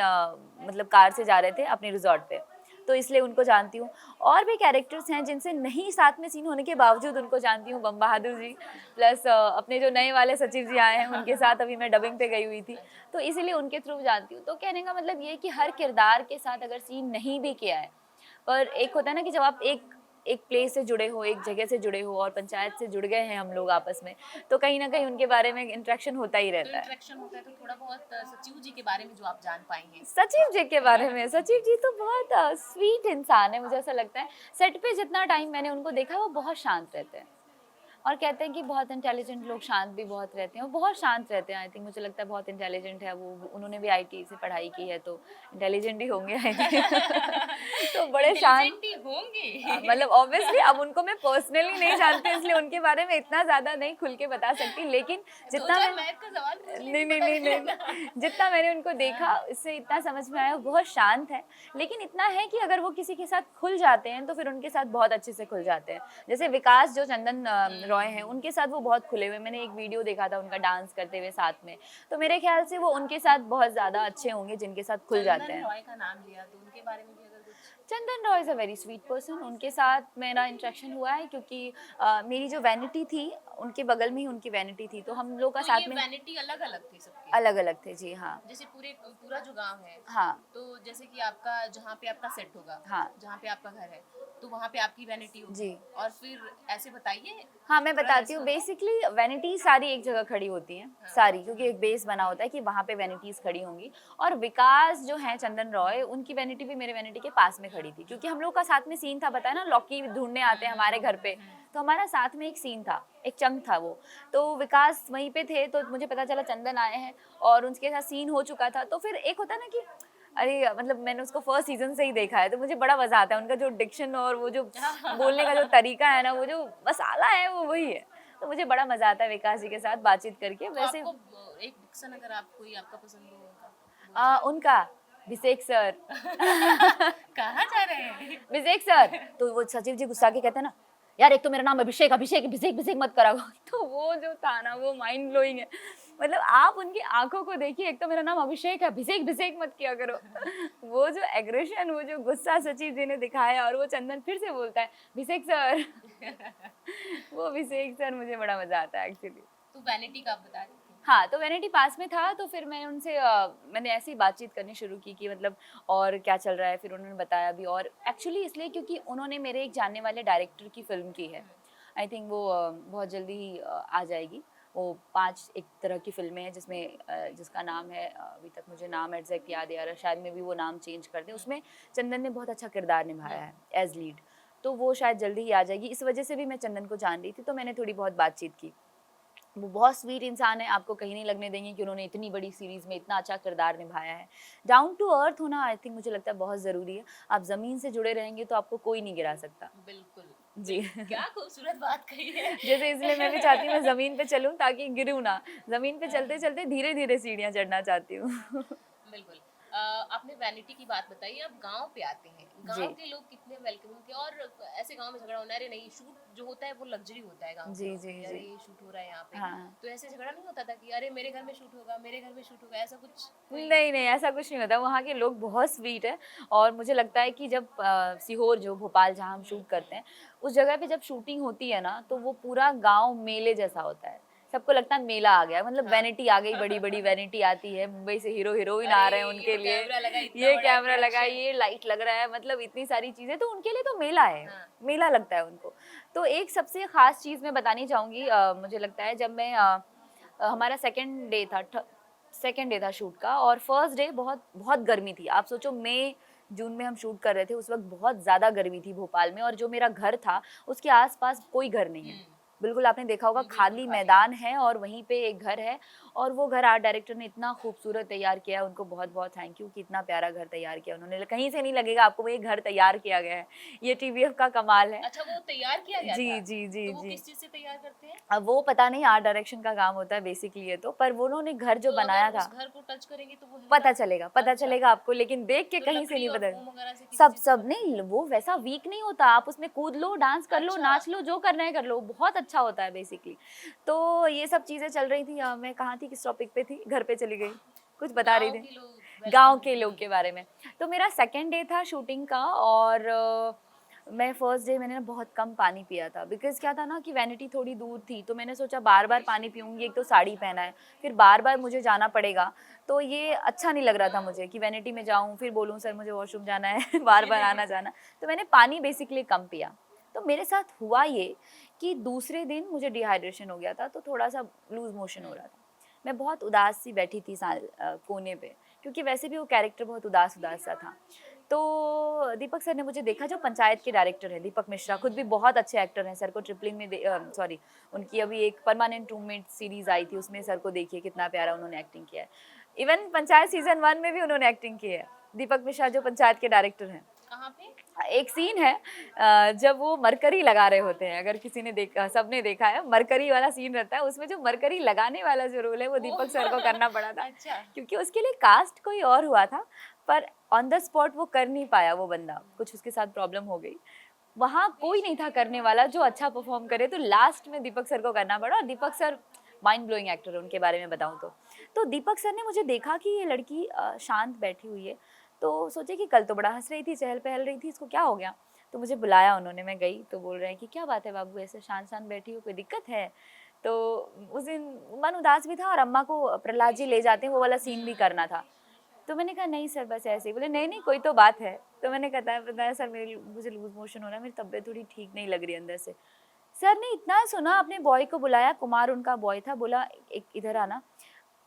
मतलब कार से जा रहे थे अपने रिजॉर्ट पे, तो इसलिए उनको जानती हूँ। और भी कैरेक्टर्स हैं जिनसे नहीं साथ में सीन होने के बावजूद उनको जानती हूँ, बम बहादुर जी, प्लस अपने जो नए वाले सचिव जी आए हैं, उनके साथ अभी मैं डबिंग पे गई हुई थी, तो इसीलिए उनके थ्रू जानती हूँ। तो कहने का मतलब ये है कि हर किरदार के साथ अगर सीन नहीं भी किया है, पर एक होता है ना कि जब आप एक एक प्लेस से जुड़े हो, एक जगह से जुड़े हो, और पंचायत से जुड़ गए हैं हम लोग आपस में, तो कहीं ना कहीं उनके बारे में इंटरेक्शन होता ही तो रहता है। इंटरेक्शन होता है, तो थोड़ा बहुत सचिव जी के बारे में जो आप जान पाएंगे। सचिव जी के बारे में, सचिव जी तो बहुत स्वीट इंसान है, मुझे ऐसा लगता है। सेट पे जितना टाइम मैंने उनको देखा, वो बहुत शांत रहते हैं, और कहते हैं कि बहुत इंटेलिजेंट लोग शांत भी बहुत रहते हैं, वो बहुत शांत रहते हैं। आई थिंक मुझे लगता है बहुत इंटेलिजेंट है वो, उन्होंने भी आईटी से पढ़ाई की है, तो इंटेलिजेंट ही होंगे आई थिंक। तो बड़े शांत, इंटेलिजेंट ही होंगे। मतलब ऑब्वियसली अब उनको मैं पर्सनली नहीं जानती, इसलिए उनके बारे में इतना ज्यादा नहीं खुल के बता सकती, लेकिन दो जितना चार मैं मैथ का सवाल पूछ नहीं लीजिए, नहीं पता नहीं चलेगा। नहीं जितना मैंने उनको देखा, इससे इतना समझ में आया, वो बहुत शांत है, लेकिन इतना है कि अगर वो किसी के साथ खुल जाते हैं तो फिर उनके साथ बहुत अच्छे से खुल जाते हैं। जैसे विकास जो चंदन रॉय हैं, उनके साथ वो बहुत खुले हुए, मैंने एक वीडियो देखा था उनका डांस करते हुए साथ में, तो मेरे ख्याल से वो उनके साथ बहुत ज्यादा अच्छे होंगे जिनके साथ खुल जाते चंदन हैं। रॉय का नाम लिया, तो उनके बारे में भी अगर कुछ। Chandan Roy is a very sweet person, उनके साथ मेरा इंटरेक्शन हुआ है क्योंकि मेरी जो वैनिटी थी, उनके बगल में ही उनकी वैनिटी थी, तो हम लोग का तो साथ ये में वैनिटी अलग अलग थी सबके। अलग अलग थे जी। हाँ जैसे पूरा जो गांव है, हाँ तो जैसे कि आपका जहाँ पे आपका सेट होगा, हाँ जहाँ पे आपका घर है, तो वहाँ पे आपकी वैनिटी होगी। जी। और फिर ऐसे बताइए। हाँ, मैं थोड़ा बताती ऐसे हूँ। होता है। बेसिकली वैनिटी सारी एक जगह खड़ी होती हैं, हाँ। सारी, क्योंकि एक बेस बना होता है कि वहाँ पे वैनिटीज़ खड़ी होंगी। और विकास जो हैं चंदन रॉय, उनकी वैनिटी भी मेरे वैनिटी के पास में खड़ी थी, क्योंकि हम लोग का साथ में सीन था, बताया ना, लॉकी ढूँढने आते हैं हमारे घर पे, तो हमारा साथ में एक सीन था, एक चंक था वो। तो विकास वहीं पे थे, तो मुझे पता चला चंदन आए हैं और उनके साथ सीन हो चुका था, तो फिर एक होता है ना कि अरे मतलब मैंने उसको फर्स्ट सीज़न से ही देखा है, तो मुझे बड़ा मज़ा आता है। उनका जो डिक्शन और वो जो बोलने का जो तरीका है ना, वो जो मसाला है वो वही है। तो मुझे बड़ा मज़ा आता है विकास जी के साथ बातचीत करके। तो वैसे आपको एक डिक्शन अगर आप कोई आपका पसंद हो उनका, उनका भिषेक सर। कहाँ जा रहे हैं? अभिषेक सर, तो वो सचिव जी गुस्सा के कहते हैं ना, यार एक तो मेरा नाम अभिषेक, अभिषेक अभिषेक अभिषेक मत करा करो। तो वो जो था ना, वो माइंड ब्लोइंग है। मतलब आप उनकी आंखों को देखिए, एक तो मेरा नाम अभिषेक है, अभिषेक अभिषेक मत किया करो। वो जो एग्रेशन, वो जो गुस्सा सचिव जी ने दिखाया, और वो चंदन फिर से बोलता है अभिषेक सर। वो अभिषेक सर, मुझे बड़ा मजा आता है एक्चुअली। तो वैनिटी का आप बता रहे थे। हाँ, तो वैनिटी पास में था, तो फिर मैं उनसे मैंने ऐसे ही बातचीत करनी शुरू की कि मतलब और क्या चल रहा है, फिर उन्होंने बताया भी। और एक्चुअली इसलिए क्योंकि उन्होंने मेरे एक जानने वाले डायरेक्टर की फ़िल्म की है। आई थिंक वो बहुत जल्दी ही आ जाएगी। वो 5 एक तरह की फ़िल्में हैं जिसमें जिसका नाम है, अभी तक मुझे नाम एग्ज़ैक्ट याद नहीं आ रहा, शायद में भी वो नाम चेंज कर दें। उसमें चंदन ने बहुत अच्छा किरदार निभाया है एज़ लीड, तो वो शायद जल्दी ही आ जाएगी। इस वजह से भी मैं चंदन को जान रही थी, तो मैंने थोड़ी बहुत बातचीत की। वो बहुत स्वीट इंसान है, आपको कहीं नहीं लगने देंगे कि उन्होंने इतनी बड़ी सीरीज़ में इतना अच्छा किरदार निभाया है। डाउन टू अर्थ होना आई थिंक मुझे लगता है बहुत ज़रूरी है। आप ज़मीन से जुड़े रहेंगे तो आपको कोई नहीं गिरा सकता। बिल्कुल। जी। क्या खूबसूरत बात कही है। जैसे इसलिए मैं भी चाहती हूँ मैं ज़मीन पे चलूँ ताकि गिरूँ ना। ज़मीन पे चलते-चलते धीरे-धीरे सीढ़ियाँ चढ़ना चाहती हूँ। बिल्कुल। आपने वैनिटी की बात बताई, अब गांव पे आते हैं। जी। गांव के लोग कितने वेलकमिंग थे, और ऐसे गांव में झगड़ा होना, अरे नहीं, शूट जो होता है वो लग्जरी होता है गांव के जी, लोगों जी, के लिए, जी। अरे ये शूट हो रहा है यहाँ पे। हाँ। तो ऐसे झगड़ा नहीं होता था कि अरे मेरे घर में शूट होगा, मेरे घर में शूट होगा, ऐसा कुछ कोई। नहीं, नहीं, ऐसा कुछ नहीं होता। वहाँ के लोग बहुत स्वीट हैं, और मुझे लगता है कि जब सीहोर जो भोपाल जहाँ हम शूट करते हैं, उस जगह पे जब शूटिंग होती है ना, तो वो पूरा गाँव मेले जैसा होता है। सबको लगता है मेला आ गया है, मतलब हाँ। वैनिटी आ गई, बड़ी-बड़ी वैनिटी आती है, मुंबई से हीरो-हीरोइन आ अरे रहे हैं उनके ये लिए, कैमरा लगा, इतना ये बड़ा कैमरा लगा, अट्रैक्शन। ये लाइट लग रहा है, मतलब इतनी सारी चीज़ें, तो उनके लिए तो मेला है, हाँ। मेला लगता है उनको। तो एक सबसे ख़ास चीज़ मैं बतानी चाहूँगी, मुझे लगता है जब मैं हमारा सेकंड डे था, सेकेंड डे था शूट का और फर्स्ट डे बहुत बहुत गर्मी थी। आप सोचो मई जून में हम शूट कर रहे थे, उस वक्त बहुत ज़्यादा गर्मी थी भोपाल में और जो मेरा घर था उसके आसपास कोई घर नहीं है। बिल्कुल आपने देखा होगा बिल्कुल खाली खाली। मैदान है और वहीं पे एक घर है और वो घर आर्ट डायरेक्टर ने इतना खूबसूरत तैयार किया है, उनको बहुत बहुत थैंक यू कि इतना प्यारा घर तैयार किया उन्होंने। कहीं से नहीं लगेगा आपको वो ये घर तैयार किया गया है, ये टीवीएफ का कमाल है। अच्छा, वो तैयार किया गया जी था? जी जी तो वो जी। किस चीज़ से तैयार करते हैं? अब वो पता नहीं आर्ट डायरेक्शन का काम होता है बेसिकली ये तो, पर वो उन्होंने घर जो तो बनाया अगर था उस घर को टच करेंगे तो वो हिल पता रहा है? चलेगा, पता अच्छा, चलेगा आपको, लेकिन देख के तो कहीं से लकड़ी नहीं और पता। फोम वगैरह से किसी सब चीज़ से सब बनते हैं? नहीं, वो वैसा वीक नहीं होता, आप उसमें कूद लो, डांस कर लो, अच्छा, नाच लो, जो करना है कर लो, बहुत अच्छा होता है बेसिकली। तो ये सब चीज़ें चल रही थी। मैं कहाँ थी, किस टॉपिक पे थी? घर पे चली गई, कुछ बता रही गाँव थी। के लोग वेलकम। गाँव के लोग के बारे में। तो मेरा सेकंड डे था शूटिंग का और मैं फर्स्ट डे मैंने ना बहुत कम पानी पिया था बिकॉज़ क्या था ना कि वैनिटी थोड़ी दूर थी, तो मैंने सोचा बार-बार पानी पीऊँगी, एक तो साड़ी पहना है, फिर बार-बार मुझे जाना पड़ेगा, तो ये अच्छा नहीं लग रहा था मुझे कि वैनिटी में जाऊँ, फिर बोलूँ सर मुझे वॉशरूम जाना है, बार-बार आना-जाना। तो मैंने पानी बेसिकली कम पिया। तो मेरे साथ हुआ ये कि दूसरे दिन मुझे डिहाइड्रेशन हो गया था, तो थोड़ा-सा लूज़ मोशन हो रहा था। मैं बहुत उदास सी बैठी थी कोने पे, क्योंकि वैसे भी वो कैरेक्टर बहुत उदास-उदास सा था। तो दीपक सर ने मुझे देखा, जो पंचायत के डायरेक्टर हैं, दीपक मिश्रा, खुद भी बहुत अच्छे एक्टर हैं, सर को ट्रिपलिंग में सॉरी उनकी अभी एक परमानेंट रूममेट सीरीज़ आई थी, उसमें सर को देखिए कितना प्यारा उन्होंने एक्टिंग किया है। इवन पंचायत सीज़न 1 में भी उन्होंने एक्टिंग की है, दीपक मिश्रा जो पंचायत के डायरेक्टर हैं। कहाँ पे? एक सीन है जब वो मरकरी लगा रहे होते हैं, अगर किसी ने देखा, सबने देखा है, मरकरी वाला सीन रहता है, उसमें जो मरकरी लगाने वाला जो रोल है वो ओह! दीपक सर को करना पड़ा था अच्छा। क्योंकि उसके लिए कास्ट कोई और हुआ था, पर ऑन द स्पॉट वो कर नहीं पाया वो बंदा, कुछ उसके साथ प्रॉब्लम हो गई। वहाँ कोई नहीं था करने वाला जो अच्छा परफॉर्म करे, तो लास्ट में दीपक सर को करना पड़ा और दीपक सर माइंड ब्लोइंग एक्टर है, उनके बारे में बताऊँ तो दीपक सर ने मुझे देखा कि ये लड़की शांत बैठी हुई है, तो सोचे कि कल तो बड़ा हंस रही थी, चहल-पहल रही थी, इसको क्या हो गया? तो मुझे बुलाया उन्होंने, मैं गई तो बोल रहे हैं कि क्या बात है बाबू, ऐसे शांत-शांत बैठी हो, कोई दिक्कत है? तो उस दिन मन उदास भी था और अम्मा को प्रहलाद जी ले जाते हैं वो वाला सीन भी करना था। तो मैंने कहा नहीं सर बस ऐसे ही। बोले नहीं नहीं कोई तो बात है। तो मैंने बताया सर मुझे लूज मोशन हो रहा है, मेरी तबीयत थोड़ी ठीक नहीं लग रही अंदर से। सर ने इतना सुना, अपने बॉय को बुलाया, कुमार उनका बॉय था, बोला एक इधर आना,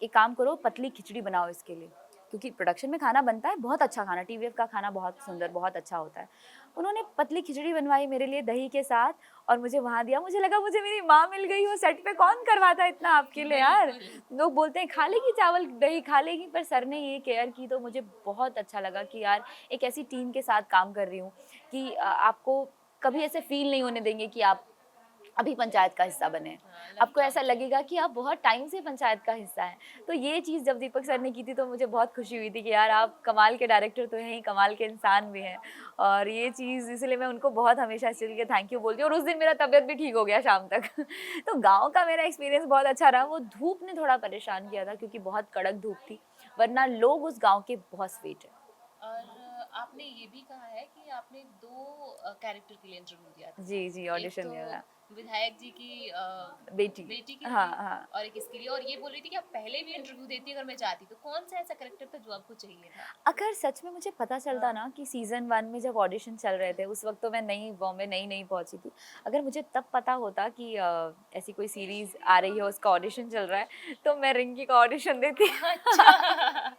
एक काम करो पतली खिचड़ी बनाओ इसके लिए, क्योंकि प्रोडक्शन में खाना बनता है बहुत अच्छा खाना, टीवीएफ का खाना बहुत सुंदर बहुत अच्छा होता है। उन्होंने पतली खिचड़ी बनवाई मेरे लिए दही के साथ और मुझे वहाँ दिया। मुझे लगा मुझे मेरी माँ मिल गई हो, सेट पे कौन करवाता है इतना आपके लिए यार। बिल्कुल। लोग बोलते हैं खा लेगी चावल दही खा लेगी, पर सर ने ये केयर की तो मुझे बहुत अच्छा लगा कि यार एक ऐसी टीम के साथ काम कर रही हूँ कि आपको कभी ऐसे फील नहीं होने देंगे कि आप अभी पंचायत का हिस्सा बने। हाँ, आपको लड़का ऐसा लगेगा कि आप बहुत टाइम से पंचायत का हिस्सा हैं। तो ये चीज़ जब दीपक सर ने की थी तो मुझे बहुत खुशी हुई थी कि यार आप कमाल के डायरेक्टर तो हैं ही, कमाल के इंसान भी हैं। और ये चीज़ इसलिए मैं उनको बहुत हमेशा इसलिए के थैंक यू बोलती हूँ और उस दिन मेरा तबीयत भी ठीक हो गया शाम तक। तो गाँव का मेरा एक्सपीरियंस बहुत अच्छा रहा। वो धूप ने थोड़ा परेशान किया था क्योंकि बहुत कड़क धूप थी, वरना लोग उस गाँव के बहुत स्वीट हैं। और आपने ये भी कहा है कि आपने 2 कैरेक्टर के लिए इंटरव्यू दिया था। जी, जी, एक ऑडिशन तो दिया था। विधायक जी की बेटी। बेटी के हाँ, लिए हाँ। और एक इसके लिए, और ये बोल रही थी कि आप पहले भी इंटरव्यू देती अगर मैं चाहती तो। कौन सा ऐसा कैरेक्टर था जो आपको चाहिए था? अगर सच में मुझे पता चलता हाँ। ना कि सीज़न 1 में जब ऑडिशन चल रहे थे, उस वक़्त तो मैं नई बॉम्बे नई-नई पहुँची थी। अगर मुझे तब पता होता कि ऐसी कोई सीरीज़ आ रही है, उसका ऑडिशन चल रहा है, तो मैं रिंकी का ऑडिशन देती। अच्छा।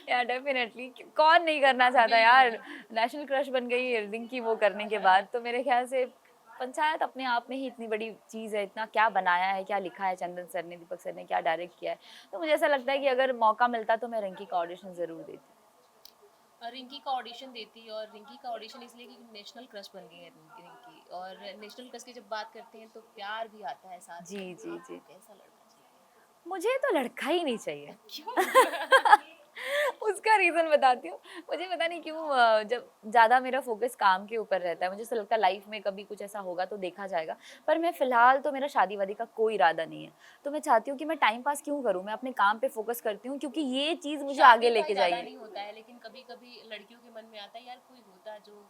यार डेफ़िनेटली कौन नहीं करना चाहता यार, बिल्कुल। नेशनल क्रश बन गई है रिंकी वो करने के बाद। तो मेरे ख़्याल से पंचायत अपने आप में ही इतनी बड़ी चीज़ है, इतना क्या बनाया है, क्या लिखा है चंदन सर ने, दीपक सर ने, क्या डायरेक्ट किया है। तो मुझे ऐसा लगता है कि अगर मौका मिलता तो मैं रिंकी का ऑडिशन ज़रूर देती। रिंकी का ऑडिशन देती, और रिंकी का ऑडिशन इसलिए कि नेशनल क्रश बन गई है रिंकी। और नेशनल क्रश की जब बात करते हैं तो प्यार भी आता है साथ जी, में। जी, आपको जी। कैसा लड़का चाहिए? मुझे तो लड़का ही नहीं चाहिए। क्यों? उसका रीज़न बताती हूँ। मुझे पता नहीं क्यों जब ज़्यादा मेरा फ़ोकस काम के ऊपर रहता है, मुझे ऐसा लगता है लाइफ़ में कभी कुछ ऐसा होगा तो देखा जाएगा। पर मैं फ़िलहाल तो मेरा शादी-वादी का कोई इरादा नहीं है। तो मैं चाहती हूँ कि मैं टाइम पास क्यों करूँ? मैं अपने काम पे फ़ोकस करती हूँ क्योंकि ये चीज़ मुझे आगे शादी का लेके इरादा जाएगी। नहीं होता है, लेकिन कभी-कभी लड़कियों के मन में आता है यार कोई होता जो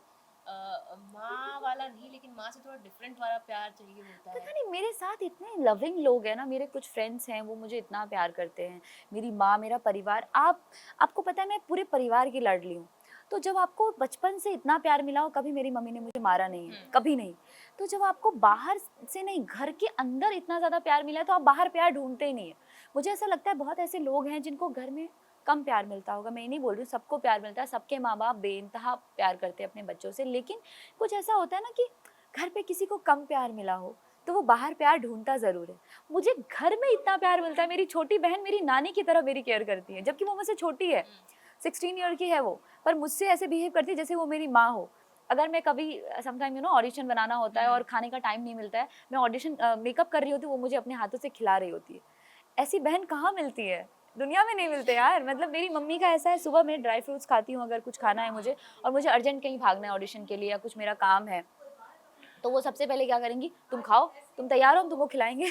माँ वाला नहीं, लेकिन माँ से थोड़ा डिफरेंट वाला प्यार चाहिए होता पता है। नहीं मेरे साथ इतने लविंग लोग हैं ना, मेरे कुछ फ्रेंड्स हैं वो मुझे इतना प्यार करते हैं, मेरी माँ, मेरा परिवार। आपको पता है मैं पूरे परिवार की लाडली हूँ। तो जब आपको बचपन से इतना प्यार मिला हो, कभी मेरी मम्मी ने मुझे मारा नहीं है, हुँ। कभी नहीं। तो जब आपको बाहर से नहीं घर के अंदर इतना ज़्यादा प्यार मिला है तो आप बाहर प्यार ढूंढते ही नहीं है। मुझे ऐसा लगता है बहुत ऐसे लोग हैं जिनको घर में कम प्यार मिलता होगा, मैं ये नहीं बोल रही हूँ सबको प्यार मिलता है, सबके माँ बाप बेइंतहा प्यार करते हैं अपने बच्चों से, लेकिन कुछ ऐसा होता है ना कि घर पे किसी को कम प्यार मिला हो तो वो बाहर प्यार ढूंढता ज़रूर है। मुझे घर में इतना प्यार मिलता है, मेरी छोटी बहन मेरी नानी की तरह मेरी केयर करती है, जबकि वो मुझसे छोटी है, 16 ईयर की है वो, पर मुझसे ऐसे बिहेव करती है जैसे वो मेरी माँ हो। अगर मैं कभी समटाइम ऑडिशन बनाना होता है और खाने का टाइम नहीं मिलता है, मैं ऑडिशन मेकअप कर रही होती हूँ, वो मुझे अपने हाथों से खिला रही होती है। ऐसी बहन कहाँ मिलती है, दुनिया में नहीं मिलते यार। मतलब मेरी मम्मी का ऐसा है, सुबह मैं ड्राई फ्रूट्स खाती हूँ अगर कुछ खाना है मुझे और मुझे अर्जेंट कहीं भागना है ऑडिशन के लिए या कुछ मेरा काम है, तो वो सबसे पहले क्या करेंगी, तुम खाओ, तुम तैयार हो, हम तुमको खिलाएंगे।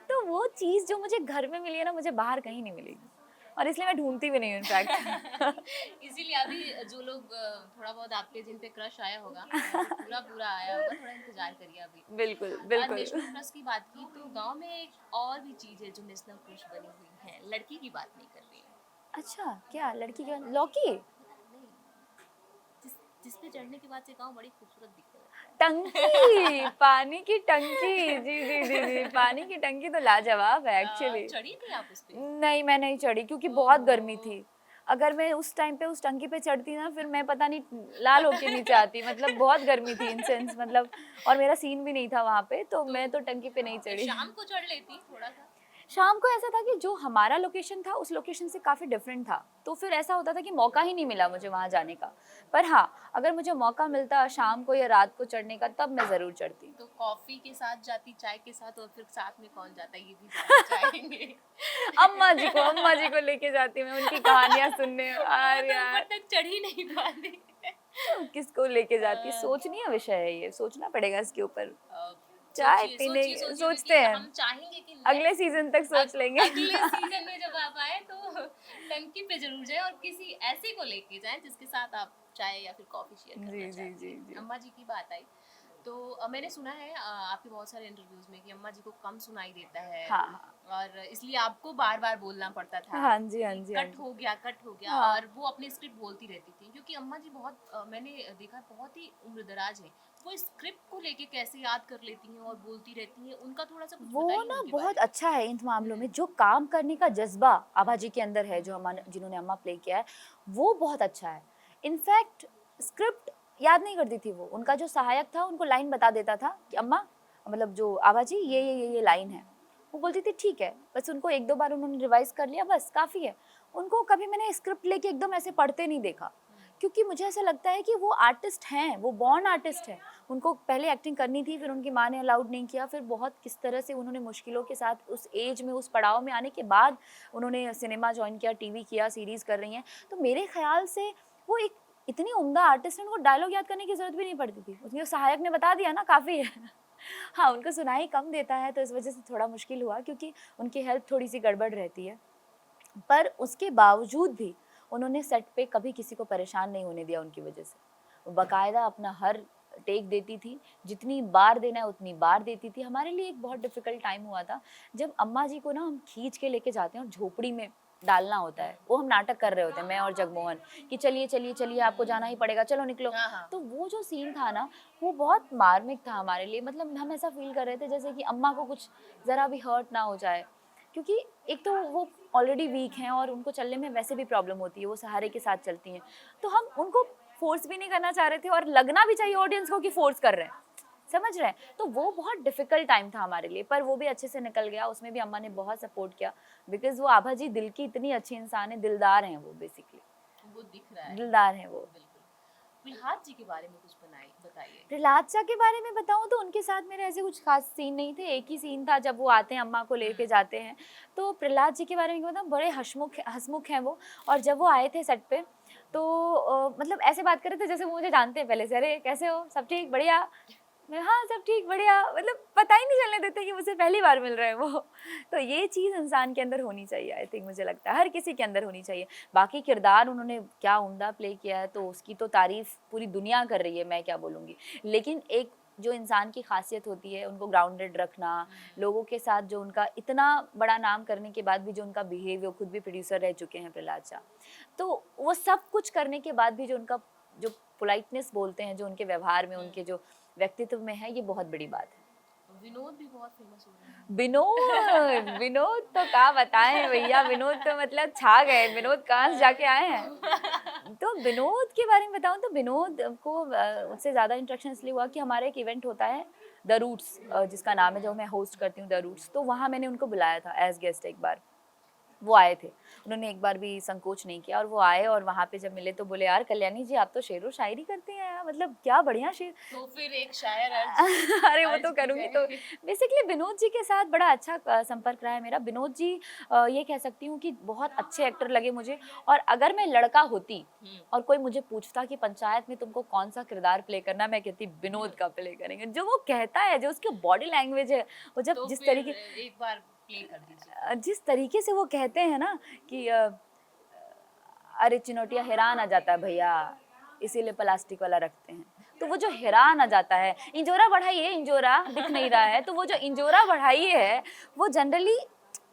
तो वो चीज़ जो मुझे घर में मिली है ना, मुझे बाहर कहीं नहीं मिलेगी और इसलिए मैं ढूंढती भी नहीं हूँ इनफैक्ट। इसीलिए अभी जो लोग थोड़ा बहुत आपके जिन पे क्रश आया होगा, पूरा पूरा आया होगा, थोड़ा इंतजार करिए अभी। बिल्कुल बिल्कुल। नेशनल क्रश की बात की तो गांव में एक और भी चीज है जो नेशनल क्रश बनी हुई है, लड़की की बात नहीं कर रही है। अच्छा, क्या लड़की का लौकी? नहीं, जिस जिस पे चढ़ने के बाद से गांव बड़ी खूबसूरत दिखने लगता है। टंकी, पानी की टंकी, जी जी जी जी, पानी की टंकी तो लाजवाब है एक्चुअली। चढ़ी थी आप उस पे? नहीं, मैं नहीं चढ़ी क्योंकि बहुत गर्मी थी। अगर मैं उस टाइम पे उस टंकी पे चढ़ती ना, फिर मैं पता नहीं लाल होके नीचे आती, मतलब बहुत गर्मी थी इन सेंस, मतलब और मेरा सीन भी नहीं था वहाँ पे, तो मैं तो टंकी पे नहीं चढ़ी। शाम को चढ़ लेती थोड़ा सा। शाम को ऐसा था कि जो हमारा लोकेशन था उस लोकेशन से काफ़ी डिफरेंट था, तो फिर ऐसा होता था कि मौका ही नहीं मिला मुझे वहाँ जाने का। पर हाँ, अगर मुझे मौका मिलता शाम को या रात को चढ़ने का, तब मैं ज़रूर चढ़ती। तो कॉफी के साथ जाती, चाय के साथ, और फिर साथ में कौन जाता है ये भी जानना चाहेंगे। अम्मा जी को लेके जाती मैं उनकी कहानियाँ सुनने। वो अरे तो यार, ऊपर तक चढ़ ही नहीं पाती। किसको लेके जाती, सोचनीय विषय है ये, सोचना पड़ेगा इसके ऊपर। अ, चाय सोचिए पीने सोचिए सोचिए, सोचते क्योंकि हैं, हम चाहेंगे कि अगले सीजन तक सोच लेंगे। अगले सीजन में जब आप आए तो टंकी पे जरूर जाए और किसी ऐसे को लेके जाएं जिसके साथ आप चाय या फिर कॉफी शेयर करना जी जी चाहते जी हैं। जी। अम्मा जी की बात आई तो मैंने सुना है आपके बहुत सारे इंटरव्यूज में कि अम्मा जी को कम सुनाई देता है, हाँ हाँ और इसलिए आपको बार बार बोलना पड़ता था हाँ जी हाँ कि जी हाँ कट जी। हो गया कट हो गया, हाँ और वो अपनी स्क्रिप्ट बोलती रहती थी क्योंकि अम्मा जी बहुत मैंने देखा बहुत ही उम्रदराज है। वो स्क्रिप्ट को लेके कैसे याद कर लेती हैं और बोलती रहती हैं, उनका थोड़ा सा कुछ वो बताइए ना उनके बहुत बारे अच्छा है इन मामलों में, जो काम करने का जज्बा आभा जी के अंदर है, जो अम्मा जिन्होंने अम्मा प्ले किया है, वो बहुत अच्छा है। इनफैक्ट स्क्रिप्ट याद नहीं करती थी वो, उनका जो सहायक था उनको लाइन बता देता था कि अम्मा, मतलब जो आभा जी, ये लाइन है, वो बोलती थी ठीक है, बस उनको एक दो बार उन्होंने रिवाइज कर लिया, बस काफ़ी है। उनको कभी मैंने स्क्रिप्ट लेके एकदम ऐसे पढ़ते नहीं देखा, क्योंकि मुझे ऐसा लगता है कि वो आर्टिस्ट हैं, वो बॉर्न आर्टिस्ट हैं। उनको पहले एक्टिंग करनी थी, फिर उनकी माँ ने अलाउड नहीं किया, फिर बहुत किस तरह से उन्होंने मुश्किलों के साथ उस एज में, उस पड़ाव में आने के बाद उन्होंने सिनेमा ज्वाइन किया, टीवी किया, सीरीज़ कर रही हैं। तो मेरे ख्याल से वो एक इतनी उम्दा आर्टिस्ट है, उनको डायलॉग याद करने की ज़रूरत भी नहीं पड़ती थी, उसके सहायक ने बता दिया ना, काफ़ी है। हाँ, उनको सुनाई कम देता है तो इस वजह से थोड़ा मुश्किल हुआ, क्योंकि उनकी हेल्थ थोड़ी-सी गड़बड़ रहती है। पर उसके बावजूद भी उन्होंने सेट पे कभी किसी को परेशान नहीं होने दिया उनकी वजह से। वो बाकायदा अपना हर टेक देती थी, जितनी बार देना है उतनी बार देती थी। हमारे लिए एक बहुत डिफ़िकल्ट टाइम हुआ था, जब अम्मा जी को ना हम खींच के लेके जाते हैं और झोपड़ी में डालना होता है। वो हम नाटक कर रहे होते हैं, मैं और जगमोहन, कि चलिए, चलिए, चलिए आपको जाना ही पड़ेगा, चलो निकलो। हाँ हाँ। तो वो जो सीन था ना, वो बहुत मार्मिक था हमारे लिए। मतलब हम ऐसा फ़ील कर रहे थे जैसे कि अम्मा को कुछ ज़रा भी हर्ट ना हो जाए। क्योंकि एक तो वो ऑलरेडी वीक हैं और उनको चलने में वैसे भी प्रॉब्लम होती है, वो सहारे के साथ चलती हैं। तो हम उनको फ़ोर्स भी नहीं करना चाह रहे थे और लगना भी चाहिए ऑडियंस को कि फ़ोर्स कर रहे हैं, समझ रहे हैं? तो वो बहुत डिफ़िकल्ट टाइम था हमारे लिए, पर वो भी अच्छे से निकल गया, उसमें भी अम्मा ने बहुत सपोर्ट किया, बिकॉज़ वो आभा जी दिल की इतनी अच्छी इंसान है, दिलदार हैं वो बेसिकली, वो दिख रहा है। दिलदार हैं वो। बिल्कुल। प्रहलाद जी के बारे में कुछ बताइए। प्रहलाद चा के बारे में बताऊँ तो उनके साथ मेरे ऐसे कुछ खास सीन नहीं थे, एक ही सीन था जब वो आते हैं, अम्मा को लेके जाते हैं। तो प्रहलाद जी के बारे में बताऊँ, बड़े हँसमुख हैं वो। और जब वो आए थे सेट पे, तो मतलब ऐसे बात कर रहे थे जैसे वो मुझे जानते हैं पहले से। अरे कैसे हो, सब ठीक, बढ़िया? मैं हाँ सब ठीक, बढ़िया, मतलब पता ही नहीं चलने देते कि मुझसे पहली बार मिल रहे हैं वो। तो ये चीज़ इंसान के अंदर होनी चाहिए, आई थिंक, मुझे लगता है हर किसी के अंदर होनी चाहिए। बाकी किरदार उन्होंने क्या उम्दा प्ले किया है, तो उसकी तो तारीफ़ पूरी दुनिया कर रही है, मैं क्या बोलूँगी। लेकिन एक जो इंसान की खासियत होती है, उनको ग्राउंडेड रखना, लोगों के साथ जो उनका इतना बड़ा नाम करने के बाद भी जो उनका बिहेव, वो खुद भी प्रोड्यूसर रह चुके हैं प्रहलाद चा, तो वो सब कुछ करने के बाद भी जो उनका जो पोलाइटनेस बोलते हैं, जो उनके व्यवहार में, उनके जो व्यक्तित्व में है, ये बहुत बड़ी बात है। विनोद भी बहुत फेमस हो रहे हैं। विनोद विनोद तो क्या बताएं भैया, विनोद तो मतलब छा गए, विनोद कहाँ से जाके आए हैं। तो विनोद के बारे में बताऊं तो विनोद को उससे ज़्यादा इंट्रैक्शन इसलिए हुआ कि हमारा एक इवेंट होता है द रूट्स, जिसका नाम है, जो मैं होस्ट करती हूँ द रूट्स, तो वहाँ मैंने उनको बुलाया था एज गेस्ट एक बार। वो आए थे, उन्होंने एक बार भी संकोच नहीं किया और वो आए और वहाँ पे जब मिले तो बोले यार कल्याणी जी आप तो शेर व शायरी करती हैं यार, मतलब क्या बढ़िया शेर। तो फिर एक शायर अर्ज अरे वो अर्ज तो करूँगी। तो कीजिए। बेसिकली विनोद जी के साथ बड़ा अच्छा संपर्क रहा है मेरा। विनोद जी ये कह सकती हूँ कि बहुत अच्छे एक्टर लगे मुझे, और अगर मैं लड़का होती और कोई मुझे पूछता कि पंचायत में तुमको कौन सा किरदार प्ले करना, मैं कहती विनोद का प्ले करेंगे। जो वो कहता है, जो उसकी बॉडी लैंग्वेज है, वो जब तो जिस फिर तरीके एक बार प्ले कर दीजिए। जिस तरीके से वो कहते हैं ना कि अरे चिनौटिया हैरान आ जाता है भैया, इसीलिए प्लास्टिक वाला रखते हैं। तो वो जो हैरान आ जाता है, इंजोरा बढ़ाइए, इंजोरा दिख नहीं रहा है, तो वो जो इंजोरा बढ़ाइए है, वो जनरली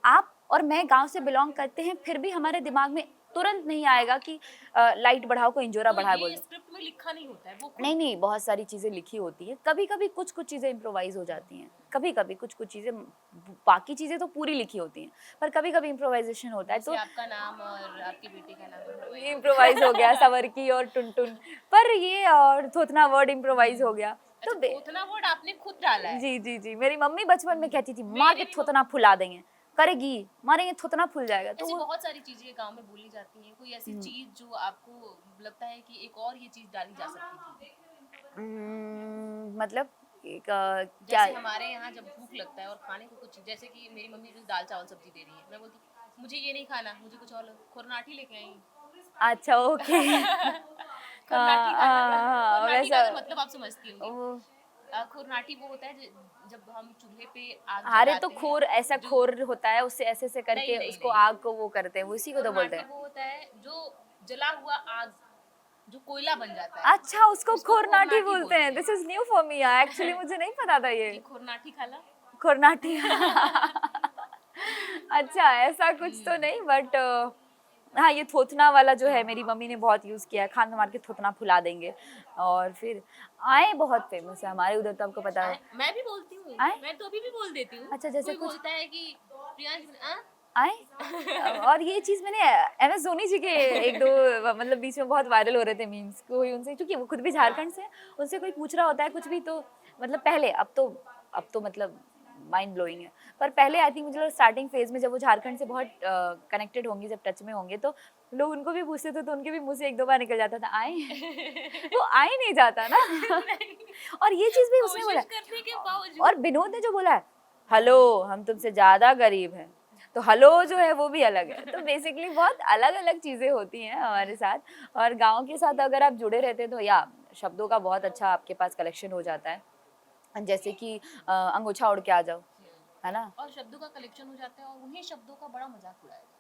आप और मैं गांव से बिलोंग करते हैं, फिर भी हमारे दिमाग में तुरंत नहीं आएगा कि लाइट बढ़ाओ को इंजोरा तो बढ़ा बोल ये दो। स्क्रिप्ट में लिखा नहीं होता है, वो खुद नहीं नहीं, बहुत सारी चीजें लिखी होती है, कभी कभी कुछ कुछ चीजें इम्प्रोवाइज हो जाती हैं, कभी कभी कुछ कुछ चीजें, बाकी चीजें तो पूरी लिखी होती हैं, पर कभी कभी इम्प्रोवाइजेशन होता है। जैसे तो आपका नाम और आपकी बेटी का नाम ये इम्प्रोवाइज हो गया, सवरकी और टुनटुन, पर ये और थोथना वर्ड इम्प्रोवाइज हो गया। अच्छा, तो थोथना वर्ड आपने खुद डाला है। जी जी जी, मेरी मम्मी बचपन में कहती थी मार के मेरी भी थोतना फुला देंगे, करेगी मारेंगे थोतना फूल जाएगा। तो ऐसी वो बहुत सारी चीजें गांव में बोली जाती हैं। कोई ऐसी चीज जो आपको लगता है कि एक और ये चीज डाली जा सकती थी? मतलब एक क्या। जैसे हमारे यहाँ जब भूख लगता है और खाने को कुछ, जैसे कि मेरी मम्मी जो दाल चावल सब्जी दे रही है, मैं बोलती मुझे ये नहीं खाना, मुझे कुछ और खुरनाटी लेके आई। अच्छा ओके। खुरनाटी खाना, खुरनाटी का वैसा अगर मतलब आप समझती होंगी। वो, खुरनाटी वो होता है जब हम चूल्हे पे आग अरे तो जलाते हैं। खोर, ऐसा जो खोर होता है, उससे ऐसे ऐसे नहीं करके नहीं उसको नहीं, आग को वो करते हैं, वो इसी को तो बोलते खुरनाटी हैं। वो होता है जो जला हुआ आग, जो कोयला बन जाता है, अच्छा, उसको उसको खोरनाटी खुरनाटी बोलते बोलते हैं। हैं। This is new for me, actually मुझे नहीं पता था ये। कि खुरनाटी खाला। खोरनाटी। अच्छा ऐसा कुछ तो नहीं, बट हाँ ये थोथना वाला जो है मेरी मम्मी ने बहुत यूज किया है, खान मार के थोथना फुला देंगे। और फिर आए बहुत फेमस है हमारे उधर, तो आपको पता है मैं भी बोलती हूँ, आए। मैं तो अभी भी बोल देती हूँ। अच्छा जैसे कोई कुछ बोलता है कि प्रियांश आए। और ये चीज मैंने MS धोनी जी के एक दो मतलब बीच में बहुत वायरल हो रहे थे मीम्स, कोई उनसे, क्योंकि वो खुद भी झारखंड से हैं, उनसे कोई पूछ रहा होता है कुछ भी तो मतलब पहले, अब तो मतलब माइंड ब्लोइंग है, पर पहले आई थिंक मुझे स्टार्टिंग फेज में जब वो झारखंड से बहुत कनेक्टेड होंगे, जब टच में होंगे, तो लोग उनको भी पूछते थे तो उनके भी मुंह से एक दो बार निकल जाता था आए। वो आए नहीं जाता ना। और ये चीज भी उसने बोला, कोशिश करने के बावजूद। और विनोद ने जो बोला है हेलो हम तुमसे ज्यादा गरीब हैं, तो हेलो जो है वो भी अलग है। तो बेसिकली बहुत अलग अलग चीजें होती हैं हमारे साथ, और गांव के साथ अगर आप जुड़े रहते हैं तो या शब्दों का बहुत अच्छा आपके पास कलेक्शन हो जाता है, जैसे कि अंगोछा उड़ के आ जाओ, है ना। और शब्दों का कलेक्शन हो जाता है और उन्हीं शब्दों का बड़ा मजाक उड़ाया जाता है।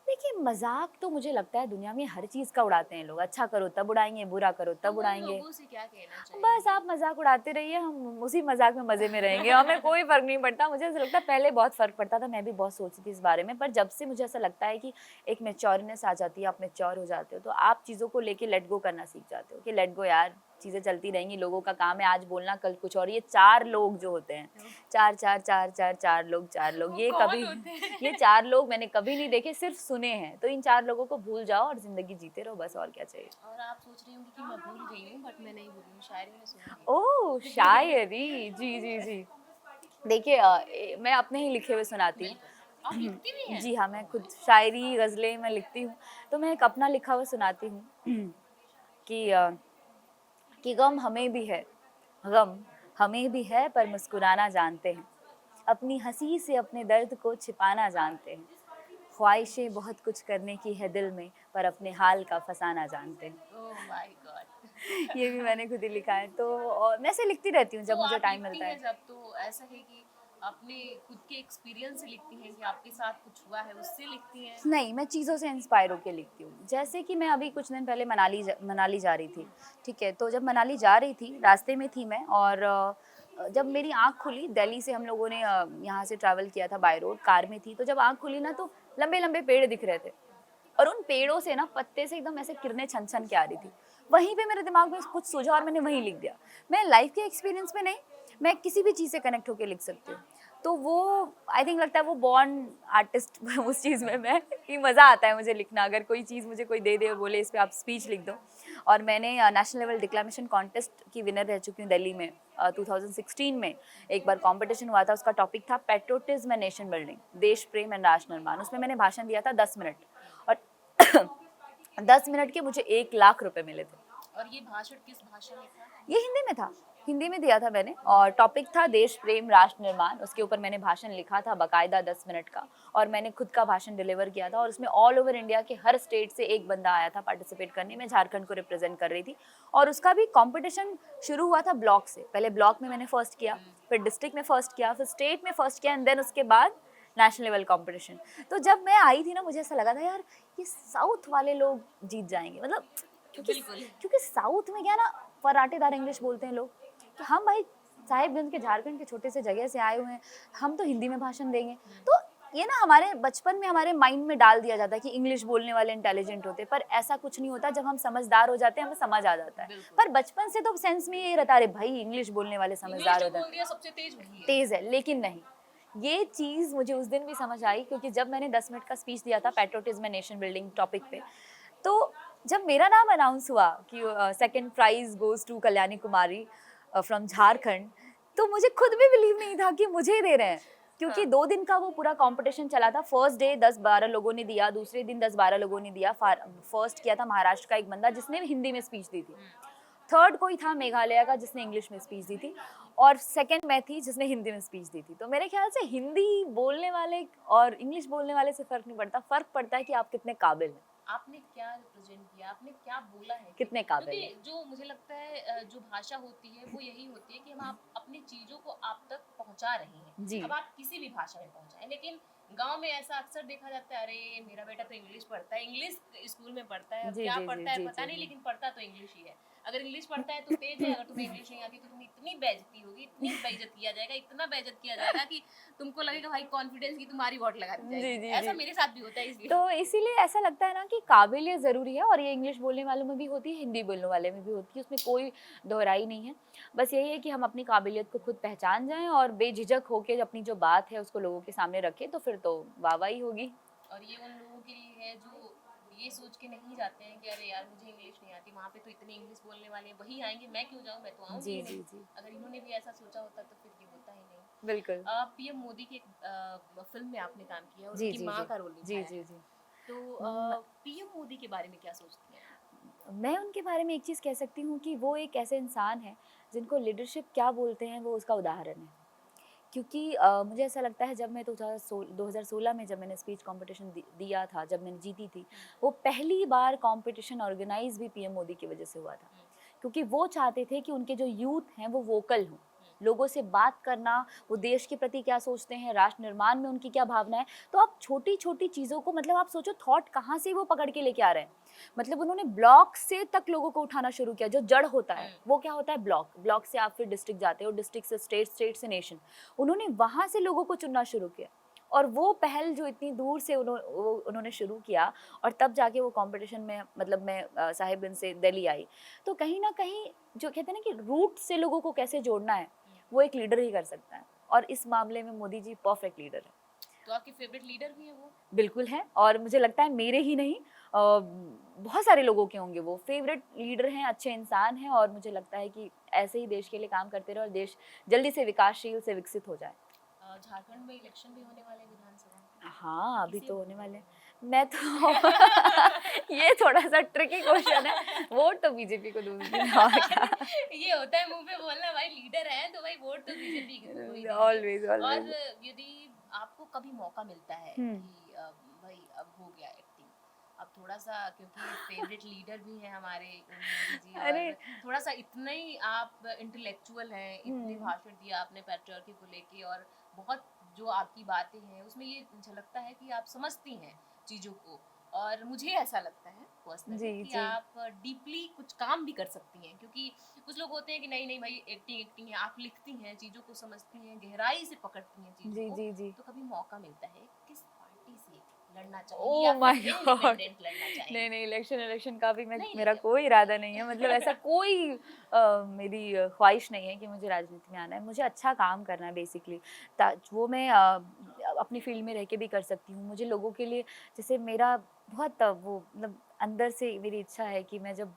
देखिए मजाक तो मुझे लगता है दुनिया में हर चीज का उड़ाते हैं लोग, अच्छा करो तब उड़ाएंगे, बुरा करो तो तब उन उड़ाएंगे। लोगों से क्या कहना चाहिए? बस आप मजाक उड़ाते रहिए, हम उसी मजाक में मजे में रहेंगे, हमें कोई फर्क नहीं पड़ता। मुझे ऐसा लगता है पहले बहुत फर्क पड़ता था, मैं भी बहुत सोचती थी इस बारे में, पर जब से मुझे ऐसा लगता है कि एक मेच्योरनेस आ जाती है, आप मेच्योर हो जाते हो, तो आप चीज़ों को लेके लेट गो करना सीख जाते हो कि लेट गो यार, चीज़ें चलती रहेंगी, लोगों का काम है आज बोलना कल कुछ और। ये 4 लोग जो होते हैं, चार लोग, ये कौन कभी होते हैं? ये 4 लोग मैंने कभी नहीं देखे, सिर्फ सुने हैं। तो इन 4 लोगों को भूल जाओ और जिंदगी जीते रहो, बस और क्या चाहिए। और आप सोच रही होंगी कि मैं भूल गई हूँ, बट मैं नहीं भूली हूँ, शायरी में सुनूंगी। ओह शायरी, जी जी जी। देखिए मैं अपने ही लिखे हुए सुनाती हूँ। बिल्कुल, आप लिखती भी हैं? जी हाँ, मैं खुद शायरी गज़लें मैं लिखती हूँ, तो मैं एक अपना लिखा हुआ सुनाती हूँ कि गम हमें भी है, गम हमें भी है पर मुस्कुराना जानते हैं, अपनी हंसी से अपने दर्द को छिपाना जानते हैं, ख्वाहिशें बहुत कुछ करने की है दिल में पर अपने हाल का फसाना जानते हैं। ओह माय गॉड। ये भी मैंने खुद ही लिखा है, तो और मैं ऐसे लिखती रहती हूँ तो जब मुझे आप टाइम लिखती मिलता हैं है। जब, तो ऐसा है कि अपने खुद के एक्सपीरियंस से लिखती हैं कि आपके साथ कुछ हुआ है उससे लिखती हैं? नहीं, मैं चीज़ों से इंस्पायर होके लिखती हूँ। जैसे कि मैं अभी कुछ दिन पहले मनाली जा रही थी, ठीक है? तो जब मनाली जा रही थी, रास्ते में थी मैं, और जब मेरी आँख खुली, दिल्ली से हम लोगों ने यहाँ से ट्रैवल किया था बाय रोड, कार में थी, तो जब आँख खुली ना तो लंबे-लंबे पेड़ दिख रहे थे, और उन पेड़ों से ना पत्ते से एकदम ऐसे किरणें छन-छन के आ रही थी। वहीं पे मेरे दिमाग में कुछ सूझा और मैंने वहीं लिख दिया। मैं लाइफ के एक्सपीरियंस में नहीं, मैं किसी भी चीज़ से कनेक्ट होकर लिख सकती हूँ। तो वो आई थिंक लगता है वो बॉर्न आर्टिस्ट उस चीज़ में मैं, कि मज़ा आता है मुझे लिखना। अगर कोई चीज़ मुझे कोई दे दे और बोले इस पे आप स्पीच लिख दो। और मैंने नेशनल लेवल डिक्लामेशन कॉन्टेस्ट की विनर रह चुकी हूँ दिल्ली में 2016 में। एक बार कंपटीशन हुआ था, उसका टॉपिक था पैट्रियोटिज्म एंड नेशन बिल्डिंग, देश प्रेम एंड राष्ट्र निर्माण। उसमें मैंने भाषण दिया था 10 मिनट और 10 मिनट के मुझे 1 लाख रुपए मिले थे। और ये भाषण किस भाषा में था? ये हिंदी में था, हिंदी में दिया था मैंने, और टॉपिक था देश प्रेम राष्ट्र निर्माण। उसके ऊपर मैंने भाषण लिखा था बाकायदा 10 मिनट का, और मैंने खुद का भाषण डिलीवर किया था। और उसमें ऑल ओवर इंडिया के हर स्टेट से एक बंदा आया था पार्टिसिपेट करने। मैं झारखंड को रिप्रेजेंट कर रही थी, और उसका भी कंपटीशन शुरू हुआ था ब्लॉक से। पहले ब्लॉक में मैंने फर्स्ट किया, फिर डिस्ट्रिक्ट में फर्स्ट किया, फिर स्टेट में फर्स्ट किया, एंड देन उसके बाद नेशनल लेवल कंपटीशन। तो जब मैं आई थी ना, मुझे ऐसा लगा था यार ये साउथ वाले लोग जीत जाएंगे, मतलब क्योंकि साउथ में क्या ना, फराटेदार इंग्लिश बोलते हैं लोग, कि हम भाई साहिबगंज के झारखंड के छोटे से जगह से आए हुए हैं, हम तो हिंदी में भाषण देंगे। तो ये ना हमारे बचपन में हमारे माइंड में डाल दिया जाता है कि इंग्लिश बोलने वाले इंटेलिजेंट होते हैं, पर ऐसा कुछ नहीं होता। जब हम समझदार हो जाते हैं हमें समझ आ जाता है। पर बचपन से तो सेंस में ये रहता है, अरे भाई इंग्लिश बोलने वाले समझदार होते हैं, सबसे तेज वही है। तेज है। लेकिन नहीं, ये चीज़ मुझे उस दिन भी समझ आई, क्योंकि जब मैंने 10 मिनट का स्पीच दिया था patriotism and nation building topic पे, तो जब मेरा नाम अनाउंस हुआ कि second prize goes to Kalyani Kumari from Jharkhand, तो मुझे खुद भी बिलीव नहीं था कि मुझे दे रहे हैं। क्योंकि 2 दिन का वो पूरा कंपटीशन चला था। फर्स्ट डे 10-12 लोगों ने दिया, दूसरे दिन 10-12 लोगों ने दिया। फर्स्ट किया था महाराष्ट्र का एक बंदा जिसने हिंदी में स्पीच दी थी, थर्ड कोई था मेघालय का जिसने इंग्लिश में स्पीच दी थी, और सेकंड मैं थी जिसने हिंदी में स्पीच दी थी। तो मेरे ख्याल से हिंदी बोलने वाले और इंग्लिश बोलने वाले से फ़र्क नहीं पड़ता, फ़र्क पड़ता है कि आप कितने काबिल हैं, आपने क्या रिप्रेजेंट किया, आपने क्या बोला है, कितने काबिल हैं। क्योंकि जो मुझे लगता है जो भाषा होती है वो यही होती है कि हम आप अपनी चीजों को आप तक पहुंचा रहे हैं। जी। अब आप किसी भी भाषा में पहुंचाएं, लेकिन गांव में ऐसा अक्सर देखा जाता है, अरे मेरा बेटा तो इंग्लिश पढ़ता है, इंग्लिश स्कूल में पढ़ता है, अब जी, क्या जी, जी, पढ़ता है जी, पता जी, नहीं, जी। लेकिन पढ़ता तो इंग्लिश ही है। अगर इंग्लिश पढ़ता है तो तेज है, अगर तुम्हें इंग्लिश नहीं आती तो तुम्हें इतनी बेइज्जती होगी, इतनी बेइज्जत किया जाएगा, इतना बेइज्जत किया जाएगा कि तुमको लगेगा भाई कॉन्फिडेंस की तुम्हारी वोट लगा दी जी, जाएगी। जी, ऐसा जी। मेरे साथ भी होता है, इसलिए तो इसीलिए ऐसा लगता है ना कि काबिलियत ज़रूरी है, और ये इंग्लिश बोलने वालों में भी होती है, हिंदी बोलने वाले में भी होती है, उसमें कोई दोहराई नहीं है। बस यही है कि हम अपनी काबिलियत को खुद पहचान जाएं और बेझिझक होके अपनी जो बात है उसको लोगों के सामने रखें, तो फिर तो वाहवाही होगी। और ये उन लोगों के लिए है जो ये सोच के नहीं जाते हैं कि अरे यार मुझे इंग्लिश नहीं आती, वहाँ पे तो इतने इंग्लिश बोलने वाले हैं, वही आएंगे, मैं क्यों जाऊँ, मैं तो आऊँगी जी, ही जी, नहीं। जी। अगर इन्होंने भी ऐसा सोचा होता तो फिर ये होता ही नहीं। बिल्कुल। पीएम मोदी की एक फिल्म में आपने काम किया और जी, उनकी जी, माँ जी। का रोल जी, निभाया जी, है। जी। तो म पीएम मोदी के बारे में क्या सोचती हैं? मैं उनके बारे में एक चीज़ कह सकती हूँ कि वो एक ऐसे इंसान हैं जिनको लीडरशिप क्या बोलते हैं वो उसका उदाहरण है। क्योंकि मुझे ऐसा लगता है जब मैं 2016 में जब मैंने स्पीच कॉम्पिटिशन दिया था, जब मैंने जीती थी, वो पहली बार कॉम्पिटिशन ऑर्गेनाइज भी पीएम मोदी की वजह से हुआ था। क्योंकि वो चाहते थे कि उनके जो यूथ हैं वो वोकल हों, लोगों से बात करना, वो देश के प्रति क्या सोचते हैं, राष्ट्र निर्माण में उनकी क्या भावना है। तो आप छोटी छोटी चीज़ों को, मतलब आप सोचो थॉट कहाँ से वो पकड़ के लेके आ रहे हैं। मतलब उन्होंने ब्लॉक से तक लोगों को उठाना शुरू किया। जो जड़ होता है वो क्या होता है, ब्लॉक, ब्लॉक से आप फिर डिस्ट्रिक्ट जाते हो, डिस्ट्रिक्ट से स्टेट, स्टेट से नेशन। उन्होंने वहाँ से लोगों को चुनना शुरू किया, और वो पहल जो इतनी दूर से उन्होंने शुरू किया, और तब जाके वो कंपटीशन में, मतलब मैं साहिबगंज से दिल्ली आई। तो कहीं ना कहीं जो कहते हैं ना कि रूट से लोगों को कैसे जोड़ना है, वो एक लीडर ही कर सकता है, और इस मामले में मोदी जी परफेक्ट लीडर है। तो आपके फेवरेट लीडर भी हैं वो? बिल्कुल है, और मुझे लगता है मेरे ही नहीं, बहुत सारे लोगों के होंगे वो फेवरेट लीडर हैं, अच्छे इंसान हैं, और मुझे लगता है कि ऐसे ही देश के लिए काम करते रहे और देश जल्दी से विकासशील से विकसित हो जाए। झारखंड में इलेक्शन भी होने वाले हैं विधानसभा के। हाँ, अभी किसे तो वोट होने वाले हैं। दोगे? मैं तो ये थोड़ा-सा ट्रिकी क्वेश्चन है। वोट तो बीजेपी को दूँगी और क्या। ये होता है मुंह पे बोलना, भाई लीडर है तो भाई वोट तो बीजेपी को ही दीजिए। ऑलवेज़, और ऑलवेज़। यदि आपको कभी मौका मिलता है हुँ। कि भाई अब हो गया एक्टिंग, अब थोड़ा सा, क्योंकि फेवरेट लीडर भी हैं हमारे मोदी जी, अरे! और थोड़ा सा इतना ही आप इंटेलेक्चुअल हैं, इतने हुँ। भाषण दिया आपने पैट्रियर्की को लेके, और बहुत जो आपकी बातें हैं उसमें ये झलकता है कि आप समझती हैं चीज़ों को। और मुझे ऐसा लगता है पर्सनली जी, कि जी। आप डीपली कुछ काम भी कर सकती हैं, क्योंकि कुछ लोग होते हैं कि नहीं नहीं भाई एक्टिंग एक्टिंग है, आप लिखती हैं, चीज़ों को समझती हैं, गहराई से पकड़ती हैं चीज़ों जी, को। जी, जी। तो कभी मौका मिलता है किस पार्टी से लड़ना चाहिए ओह या माय फिर गॉड, इंडिपेंडेंट लड़ना चाहिए? नहीं नहीं, इलेक्शन का भी नहीं मेरा नहीं, कोई इरादा नहीं है, मतलब ऐसा कोई मेरी ख्वाहिश नहीं है कि मुझे राजनीति में आना है। मुझे अच्छा काम करना है बेसिकली, वो मैं अपनी फील्ड में रह के भी कर सकती हूँ। मुझे लोगों के लिए, जैसे मेरा बहुत वो मतलब अंदर से मेरी इच्छा है कि मैं जब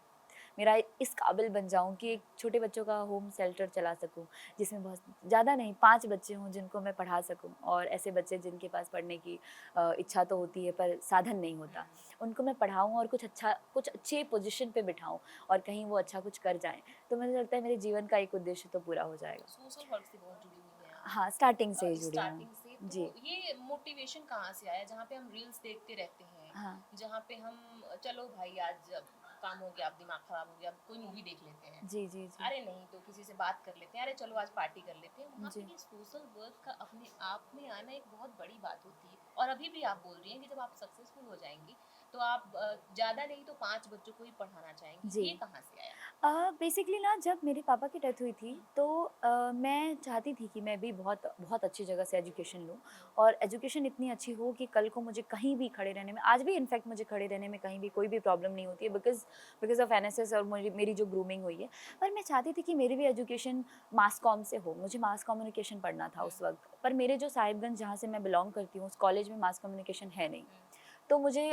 मेरा इस काबिल बन जाऊँ कि एक छोटे बच्चों का होम शेल्टर चला सकूँ, जिसमें बहुत ज़्यादा नहीं 5 बच्चे हों जिनको मैं पढ़ा सकूँ, और ऐसे बच्चे जिनके पास पढ़ने की इच्छा तो होती है पर साधन नहीं होता, उनको मैं पढ़ाऊँ और कुछ अच्छे पोजीशन पे बिठाऊँ और कहीं वो अच्छा कुछ कर जाएँ। तो मुझे लगता है मेरे जीवन का एक उद्देश्य तो पूरा हो जाएगा। सोशल वर्क से बहुत जुड़ी हुई हैं आप। हाँ, स्टार्टिंग से ही जुड़ी हूँ। स्टार्टिंग से जी। तो ये मोटिवेशन कहाँ से आया जहाँ पे हम रील्स देखते रहते हैं, हाँ। जहाँ पे हम चलो भाई आज अब काम हो गया, अब दिमाग खराब हो गया, अब कोई मूवी देख लेते हैं, जी, जी, जी। अरे नहीं तो किसी से बात कर लेते हैं, अरे चलो आज पार्टी कर लेते हैं। वहाँ पे जी। ये सोशल वर्क का अपने आप में आना एक बहुत बड़ी बात होती है। और अभी भी आप बोल रही हैं कि जब आप सक्सेसफुल हो जाएंगी तो आप ज़्यादा नहीं तो 5 बच्चों को ही पढ़ाना चाहेंगी, जी। ये कहाँ से आया? बेसिकली ना जब मेरे पापा की डेथ हुई थी तो मैं चाहती थी कि मैं भी बहुत बहुत अच्छी जगह से एजुकेशन लूँ, और एजुकेशन इतनी अच्छी हो कि कल को मुझे कहीं भी खड़े रहने में, आज भी इनफैक्ट मुझे खड़े रहने में कहीं भी कोई भी प्रॉब्लम नहीं होती है, बिकॉज बिकॉज ऑफ एनएसएस और मेरी जो ग्रूमिंग हुई है। पर मैं चाहती थी कि मेरी भी एजुकेशन मास कॉम से हो, मुझे मास कम्युनिकेशन पढ़ना था उस वक्त, पर मेरे जो साहिबगंज जहाँ से मैं बिलोंग करती हूँ उस कॉलेज में मास कम्युनिकेशन है नहीं। तो मुझे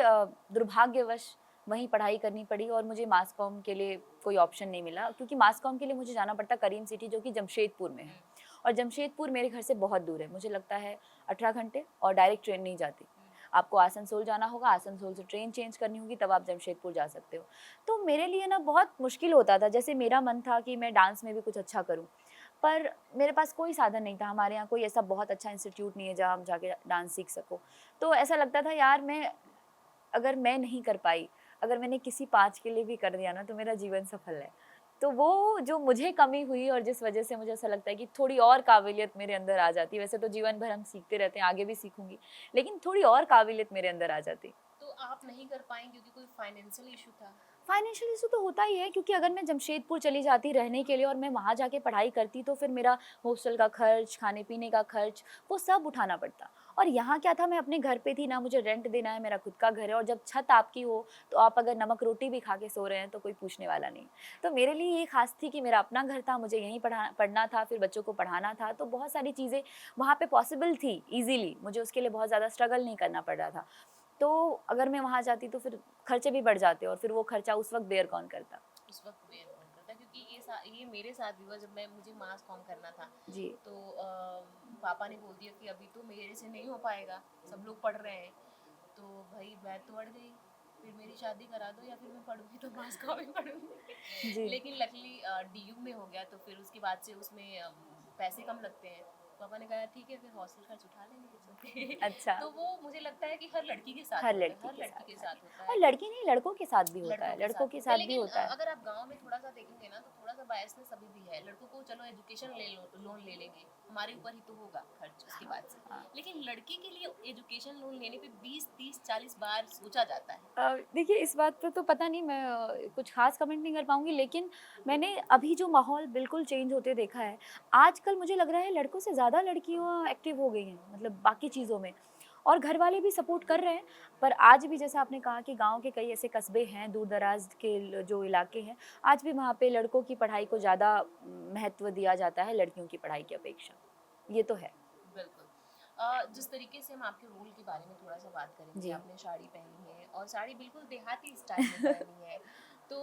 दुर्भाग्यवश वहीं पढ़ाई करनी पड़ी और मुझे मास कॉम के लिए कोई ऑप्शन नहीं मिला, क्योंकि मास कॉम के लिए मुझे जाना पड़ता करीम सिटी, जो कि जमशेदपुर में है, और जमशेदपुर मेरे घर से बहुत दूर है, मुझे लगता है 18 घंटे, और डायरेक्ट ट्रेन नहीं जाती। आपको आसनसोल जाना होगा, आसनसोल से ट्रेन चेंज करनी होगी, तब आप जमशेदपुर जा सकते हो। तो मेरे लिए ना बहुत मुश्किल होता था, जैसे मेरा मन था कि मैं डांस में भी कुछ अच्छा करूँ, पर मेरे पास कोई साधन नहीं था, हमारे यहाँ कोई ऐसा बहुत अच्छा इंस्टीट्यूट नहीं है जहाँ हम जाके डांस सीख सको। तो ऐसा लगता था यार, अगर मैं नहीं कर पाई, अगर मैंने किसी 5 के लिए भी कर दिया ना, तो मेरा जीवन सफल है। तो वो जो मुझे कमी हुई और जिस वजह से मुझे ऐसा लगता है कि थोड़ी और काबिलियत मेरे अंदर आ जाती, वैसे तो जीवन भर हम सीखते रहते हैं, आगे भी सीखूंगी, लेकिन थोड़ी और काबिलियत मेरे अंदर आ जाती। तो आप नहीं कर पाएँ क्योंकि कोई फाइनेंशियल इशू था? फाइनेंशियल इशू तो होता ही है, क्योंकि अगर मैं जमशेदपुर चली जाती रहने के लिए और मैं वहाँ जाके पढ़ाई करती, तो फिर मेरा हॉस्टल का खर्च, खाने पीने का खर्च, वो सब उठाना पड़ता। और यहाँ क्या था, मैं अपने घर पे थी ना, मुझे रेंट देना है, मेरा खुद का घर है, और जब छत आपकी हो तो आप अगर नमक रोटी भी खा के सो रहे हैं तो कोई पूछने वाला नहीं। तो मेरे लिए ये खास थी कि मेरा अपना घर था, मुझे यहीं पढ़ना था, फिर बच्चों को पढ़ाना था, तो बहुत सारी चीज़ें वहाँ पे पॉसिबल थी ईजीली, मुझे उसके लिए बहुत ज़्यादा स्ट्रगल नहीं करना पड़ रहा था। तो अगर मैं वहाँ जाती तो फिर खर्चे भी बढ़ जाते, और फिर वो खर्चा उस वक्त बेयर कौन करता। उस वक्त बेयर कौन करता? क्योंकि ये मेरे साथ भी हुआ जब मुझे मास कॉम करना था। जी। तो पापा ने बोल दिया कि अभी तो मेरे से नहीं हो पाएगा, सब लोग पढ़ रहे हैं। तो भाई मैं तो अड़ गई, फिर मेरी शादी करा दो या फिर मैं पढ़ूंगी तो मास कॉम ही पढ़ूंगी। जी। लेकिन लकीली डीयू में हो गया, तो फिर उसके बाद से उसमें पैसे कम लगते हैं। पापा ने कहा ठीक है फिर हॉस्टल खर्च उठा लेंगे इसमें। अच्छा। तो वो मुझे लगता है कि हर लड़की के साथ हर होता है, लड़की हर के लड़की के साथ साथ है, होता और है। लड़की नहीं, लड़कों के साथ भी होता है, लड़कों के साथ भी लेकिन होता है। अगर आप गांव में थोड़ा सा देखेंगे ना तो थोड़ा सा बायसनेस अभी भी है। लड़कों को चलो एजुकेशन लोन ले लेंगे, हमारे ऊपर ही तो होगा खर्च उसके बाद से। हाँ। लेकिन लड़की के लिए एजुकेशन लोन लेने पे 20 30 40 बार सोचा जाता है। देखिए, इस बात पे तो पता नहीं, मैं कुछ खास कमेंट नहीं कर पाऊंगी, लेकिन मैंने अभी जो माहौल बिल्कुल चेंज होते देखा है, आजकल मुझे लग रहा है लड़कों से ज़्यादा लड़कियां एक्टिव हो गई हैं, मतलब बाकी चीज़ों में, और घर वाले भी सपोर्ट कर रहे हैं। पर आज भी जैसा आपने कहा कि गांव के कई ऐसे कस्बे हैं, दूर दराज के जो इलाके हैं, आज भी वहाँ पे लड़कों की पढ़ाई को ज़्यादा महत्व दिया जाता है लड़कियों की पढ़ाई की अपेक्षा। ये तो है। बिल्कुल। जिस तरीके से हम आपके रोल के बारे में थोड़ा सा बात करेंगे, जी। आपने साड़ी पहनी है और साड़ी बिल्कुल देहाती स्टाइल में पहनी है। तो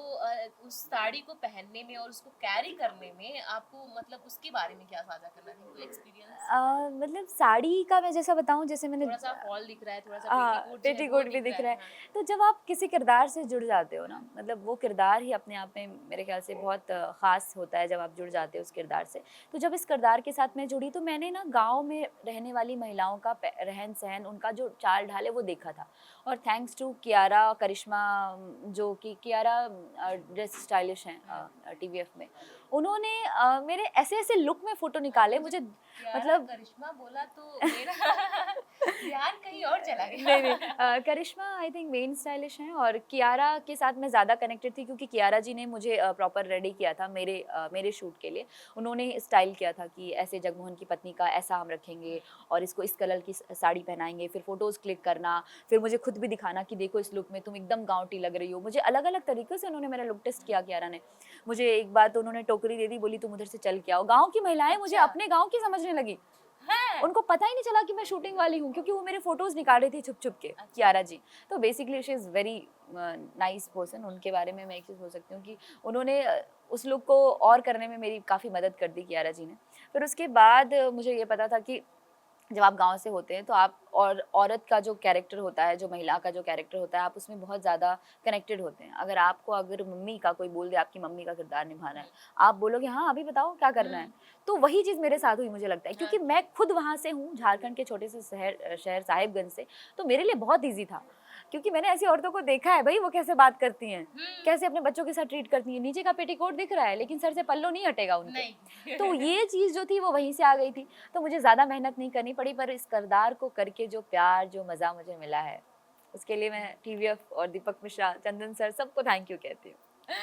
उस साड़ी को पहनने में और उसको कैरी करने में आपको मतलब उसके बारे में क्या साझा करना चाहिए, कोई एक्सपीरियंस? मतलब साड़ी का मैं जैसा बताऊँ, जैसे मैंने थोड़ा सा फॉल दिख रहा है, थोड़ा सा हाँ, पेटीकोट जो है वो पेटीकोट भी दिख दिख रहा रहा है। है। हाँ। तो जब आप किसी किरदार से जुड़ जाते हो ना, मतलब वो किरदार ही अपने आप में मेरे ख्याल से बहुत ख़ास होता है जब आप जुड़ जाते हो उस किरदार से। तो जब इस किरदार के साथ मैं जुड़ी, तो मैंने ना गाँव में रहने वाली महिलाओं का रहन-सहन, उनका जो चाल-ढाल है वो देखा था। और थैंक्स टू कियारा, करिश्मा, जो कि कियारा ड्रेस स्टाइलिश हैं टीवीएफ में। उन्होंने मेरे ऐसे-ऐसे लुक में फ़ोटो निकाले, मुझे मुझे कियारा मतलब करिश्मा बोला तो मेरा ध्यान कहीं और चला गया। नहीं नहीं करिश्मा आई थिंक मेन स्टाइलिश हैं, और कियारा के साथ मैं ज़्यादा कनेक्टेड थी क्योंकि कियारा जी ने मुझे प्रॉपर रेडी किया था मेरे शूट के लिए। उन्होंने स्टाइल किया था कि ऐसे जगमोहन की पत्नी का ऐसा हम रखेंगे और इसको इस कलर की साड़ी पहनाएंगे, फिर फोटोज़ क्लिक करना, फिर मुझे खुद भी दिखाना कि देखो इस लुक में तुम एकदम गाँवटी लग रही हो। मुझे अलग अलग तरीक़े से उन्होंने मेरा लुक टेस्ट किया कियारा ने। मुझे एक बार तो उन्होंने टोकरी दे दी, बोली तुम उधर से चल के आओ। गाँव की महिलाएं मुझे अच्छा। अपने गाँव की समझने लगी। है। उनको पता ही नहीं चला कि मैं शूटिंग वाली हूँ क्योंकि वो मेरे फोटोज निकाल रही थी छुप छुप के, कियारा जी। तो basically she is very nice person. उनके बारे में मैं एक चीज़ बोल सकती हूँ कि उन्होंने उस लुक को और करने में मेरी काफ़ी मदद कर दी, कियारा जी ने। फिर उसके बाद मुझे ये पता था कि जब आप गाँव से होते हैं तो आप और औरत का जो कैरेक्टर होता है, जो महिला का जो कैरेक्टर होता है, आप उसमें बहुत ज़्यादा कनेक्टेड होते हैं। अगर मम्मी का कोई बोल दे आपकी मम्मी का किरदार निभाना है, आप बोलोगे हाँ अभी बताओ क्या करना है। तो वही चीज़ मेरे साथ हुई मुझे लगता है, क्योंकि मैं खुद वहाँ से हूँ, झारखंड के छोटे से शहर साहिबगंज से। तो मेरे लिए बहुत ईजी था क्योंकि मैंने ऐसी औरतों को देखा है भाई, वो कैसे बात करती हैं, कैसे अपने बच्चों के साथ ट्रीट करती हैं। नीचे का पेटीकोट दिख रहा है लेकिन सर से पल्लो नहीं हटेगा उनके। नहीं। तो ये चीज़ जो थी वो वहीं से आ गई थी। तो मुझे ज़्यादा मेहनत नहीं करनी पड़ी, पर इस किरदार को करके जो प्यार, जो मज़ा मुझे मिला है, उसके लिए मैं टीवीएफ और दीपक मिश्रा, चंदन सर, सबको थैंक यू कहती हूँ।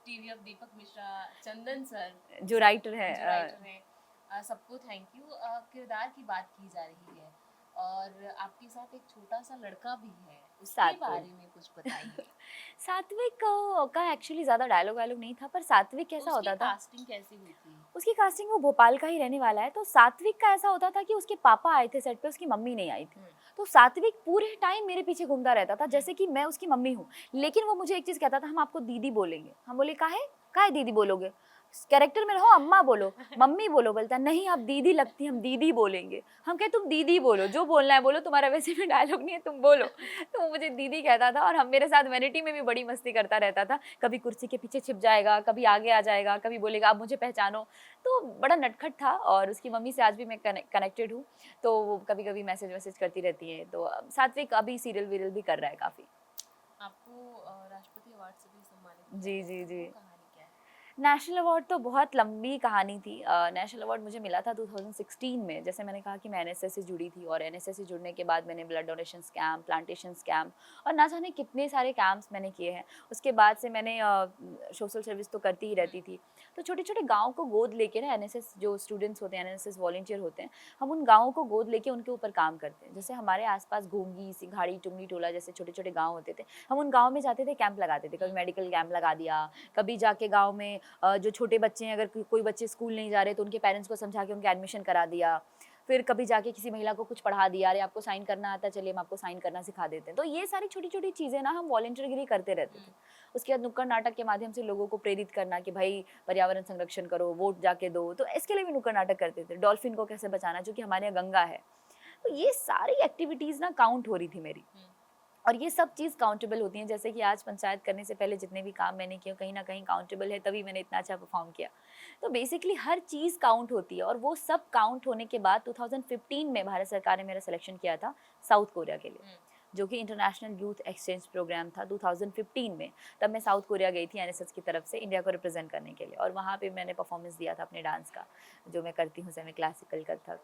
टीवीएफ, दीपक मिश्रा, चंदन सर, जो राइटर है जो राइटर हैं, सबको थैंक यू। किरदार की बात की जा रही है और आपके साथ एक छोटा सा लड़का भी है, उसके सात्विक। बारे में कुछ बताइए। सात्विक का एक्चुअली ज़्यादा डायलॉग नहीं था, पर सात्विक कैसा उसकी होता था, कास्टिंग कैसी हुई थी? उसकी कास्टिंग, वो भोपाल का ही रहने वाला है। तो सात्विक का ऐसा होता था कि उसके पापा आए थे सेट पे, उसकी मम्मी नहीं आई थी। तो सात्विक पूरे टाइम मेरे पीछे घूमता रहता था जैसे कि मैं उसकी मम्मी हूँ। लेकिन वो मुझे एक चीज़ कहता था, हम आपको दीदी बोलेंगे। हम बोले काहे दीदी बोलोगे, कैरेक्टर में रहो, अम्मा बोलो, मम्मी बोलो। बोलता नहीं आप दीदी लगती, हम दीदी बोलेंगे। हम कहे तुम दीदी बोलो, जो बोलना है बोलो, तुम्हारा वैसे भी डायलॉग नहीं है, तुम बोलो। तो वो मुझे दीदी कहता था और हम मेरे साथ वैनिटी में भी बड़ी मस्ती करता रहता था। कभी कुर्सी के पीछे छिप जाएगा, कभी आगे आ जाएगा, कभी बोलेगा आप मुझे पहचानो। तो बड़ा नटखट था और उसकी मम्मी से आज भी मैं कनेक्टेड हूँ। तो वो कभी कभी मैसेज करती रहती है। तो सात्विक अभी सीरियल वीरियल भी कर रहा है काफ़ी। आपको राष्ट्रपति अवार्ड से भी सम्मानित जी किया जी गया, जी। वो कहानी क्या है? नेशनल अवार्ड तो बहुत लंबी कहानी थी। नेशनल अवार्ड मुझे मिला था 2016 में। जैसे मैंने कहा कि मैं एनएसएस से जुड़ी थी और एनएसएस से जुड़ने के बाद मैंने blood donation camp, plantation camp और ना जाने कितने सारे कैंप्स मैंने किए हैं। उसके बाद से मैंने सोशल सर्विस तो करती ही रहती थी। तो छोटे छोटे गाँव को गोद लेके ना, एनएसएस जो स्टूडेंट्स होते हैं, एनएसएस वॉलंटियर होते हैं, हम उन गाँवों को गोद लेके उनके ऊपर काम करते हैं। जैसे हमारे आसपास घोंगी, सिंघाड़ी, टुंगली टोला जैसे छोटे छोटे गाँव होते थे, हम उन गाँव में जाते थे, कैंप लगाते थे। कभी मेडिकल कैंप लगा दिया, कभी जाके गाँव में जो छोटे बच्चे हैं, अगर कोई बच्चे स्कूल नहीं जा रहे तो उनके पेरेंट्स को समझा के उनके एडमिशन करा दिया। फिर कभी जाके किसी महिला को कुछ पढ़ा दिया, अरे आपको साइन करना आता है, चलिए हम आपको साइन करना सिखा देते हैं। तो ये सारी छोटी छोटी चीज़ें ना हम वॉलंटियरगिरी करते रहते थे। उसके बाद नुक्कड़ नाटक के माध्यम से लोगों को प्रेरित करना कि भाई पर्यावरण संरक्षण करो, वोट जाके दो। तो इसके लिए भी नुक्कड़ नाटक करते थे। डॉल्फिन को कैसे बचाना, जो कि हमारे यहाँ गंगा है। तो ये सारी एक्टिविटीज़ ना काउंट हो रही थी मेरी। और ये सब चीज़ काउंटेबल होती हैं। जैसे कि आज पंचायत करने से पहले जितने भी काम मैंने किए, कहीं ना कहीं काउंटेबल है, तभी मैंने इतना अच्छा परफॉर्म किया। तो बेसिकली हर चीज़ काउंट होती है। और वो सब काउंट होने के बाद 2015 में भारत सरकार ने मेरा सिलेक्शन किया था साउथ कोरिया के लिए, जो कि इंटरनेशनल यूथ एक्सचेंज प्रोग्राम था 2015 में। तब मैं साउथ कोरिया गई थी एनएसएस की तरफ से इंडिया को रिप्रेजेंट करने के लिए। और वहाँ पे मैंने परफॉर्मेंस दिया था अपने डांस का, जो मैं करती हूँ सेमी क्लासिकल कथक।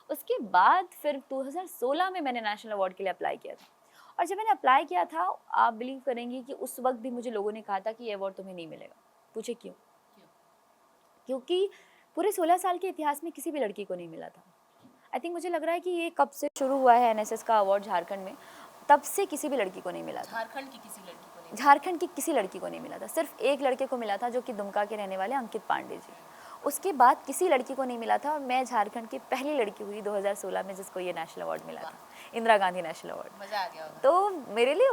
उसके बाद फिर 2016 में मैंने नेशनल अवार्ड के लिए अप्लाई किया था। और जब मैंने अप्लाई किया था, आप बिलीव करेंगी कि उस वक्त भी मुझे लोगों ने कहा था कि ये अवार्ड तुम्हें नहीं मिलेगा। पूछे क्यों? क्योंकि पूरे 16 साल के इतिहास में किसी भी लड़की को नहीं मिला था। आई थिंक मुझे लग रहा है कि ये कब से शुरू हुआ है एनएसएस का अवार्ड झारखंड में, तब से किसी भी लड़की को नहीं मिला था। झारखंड की किसी लड़की को नहीं? झारखंड की किसी लड़की को नहीं मिला था। सिर्फ एक लड़के को मिला था, जो कि दुमका के रहने वाले अंकित पांडे जी। उसके बाद किसी लड़की को नहीं मिला था। और मैं झारखंड की पहली लड़की हुई 2016 में जिसको ये नेशनल अवार्ड मिला था, इंदिरा गांधी नेशनल अवार्ड। मजा आ गया होगा। तो मेरे लिए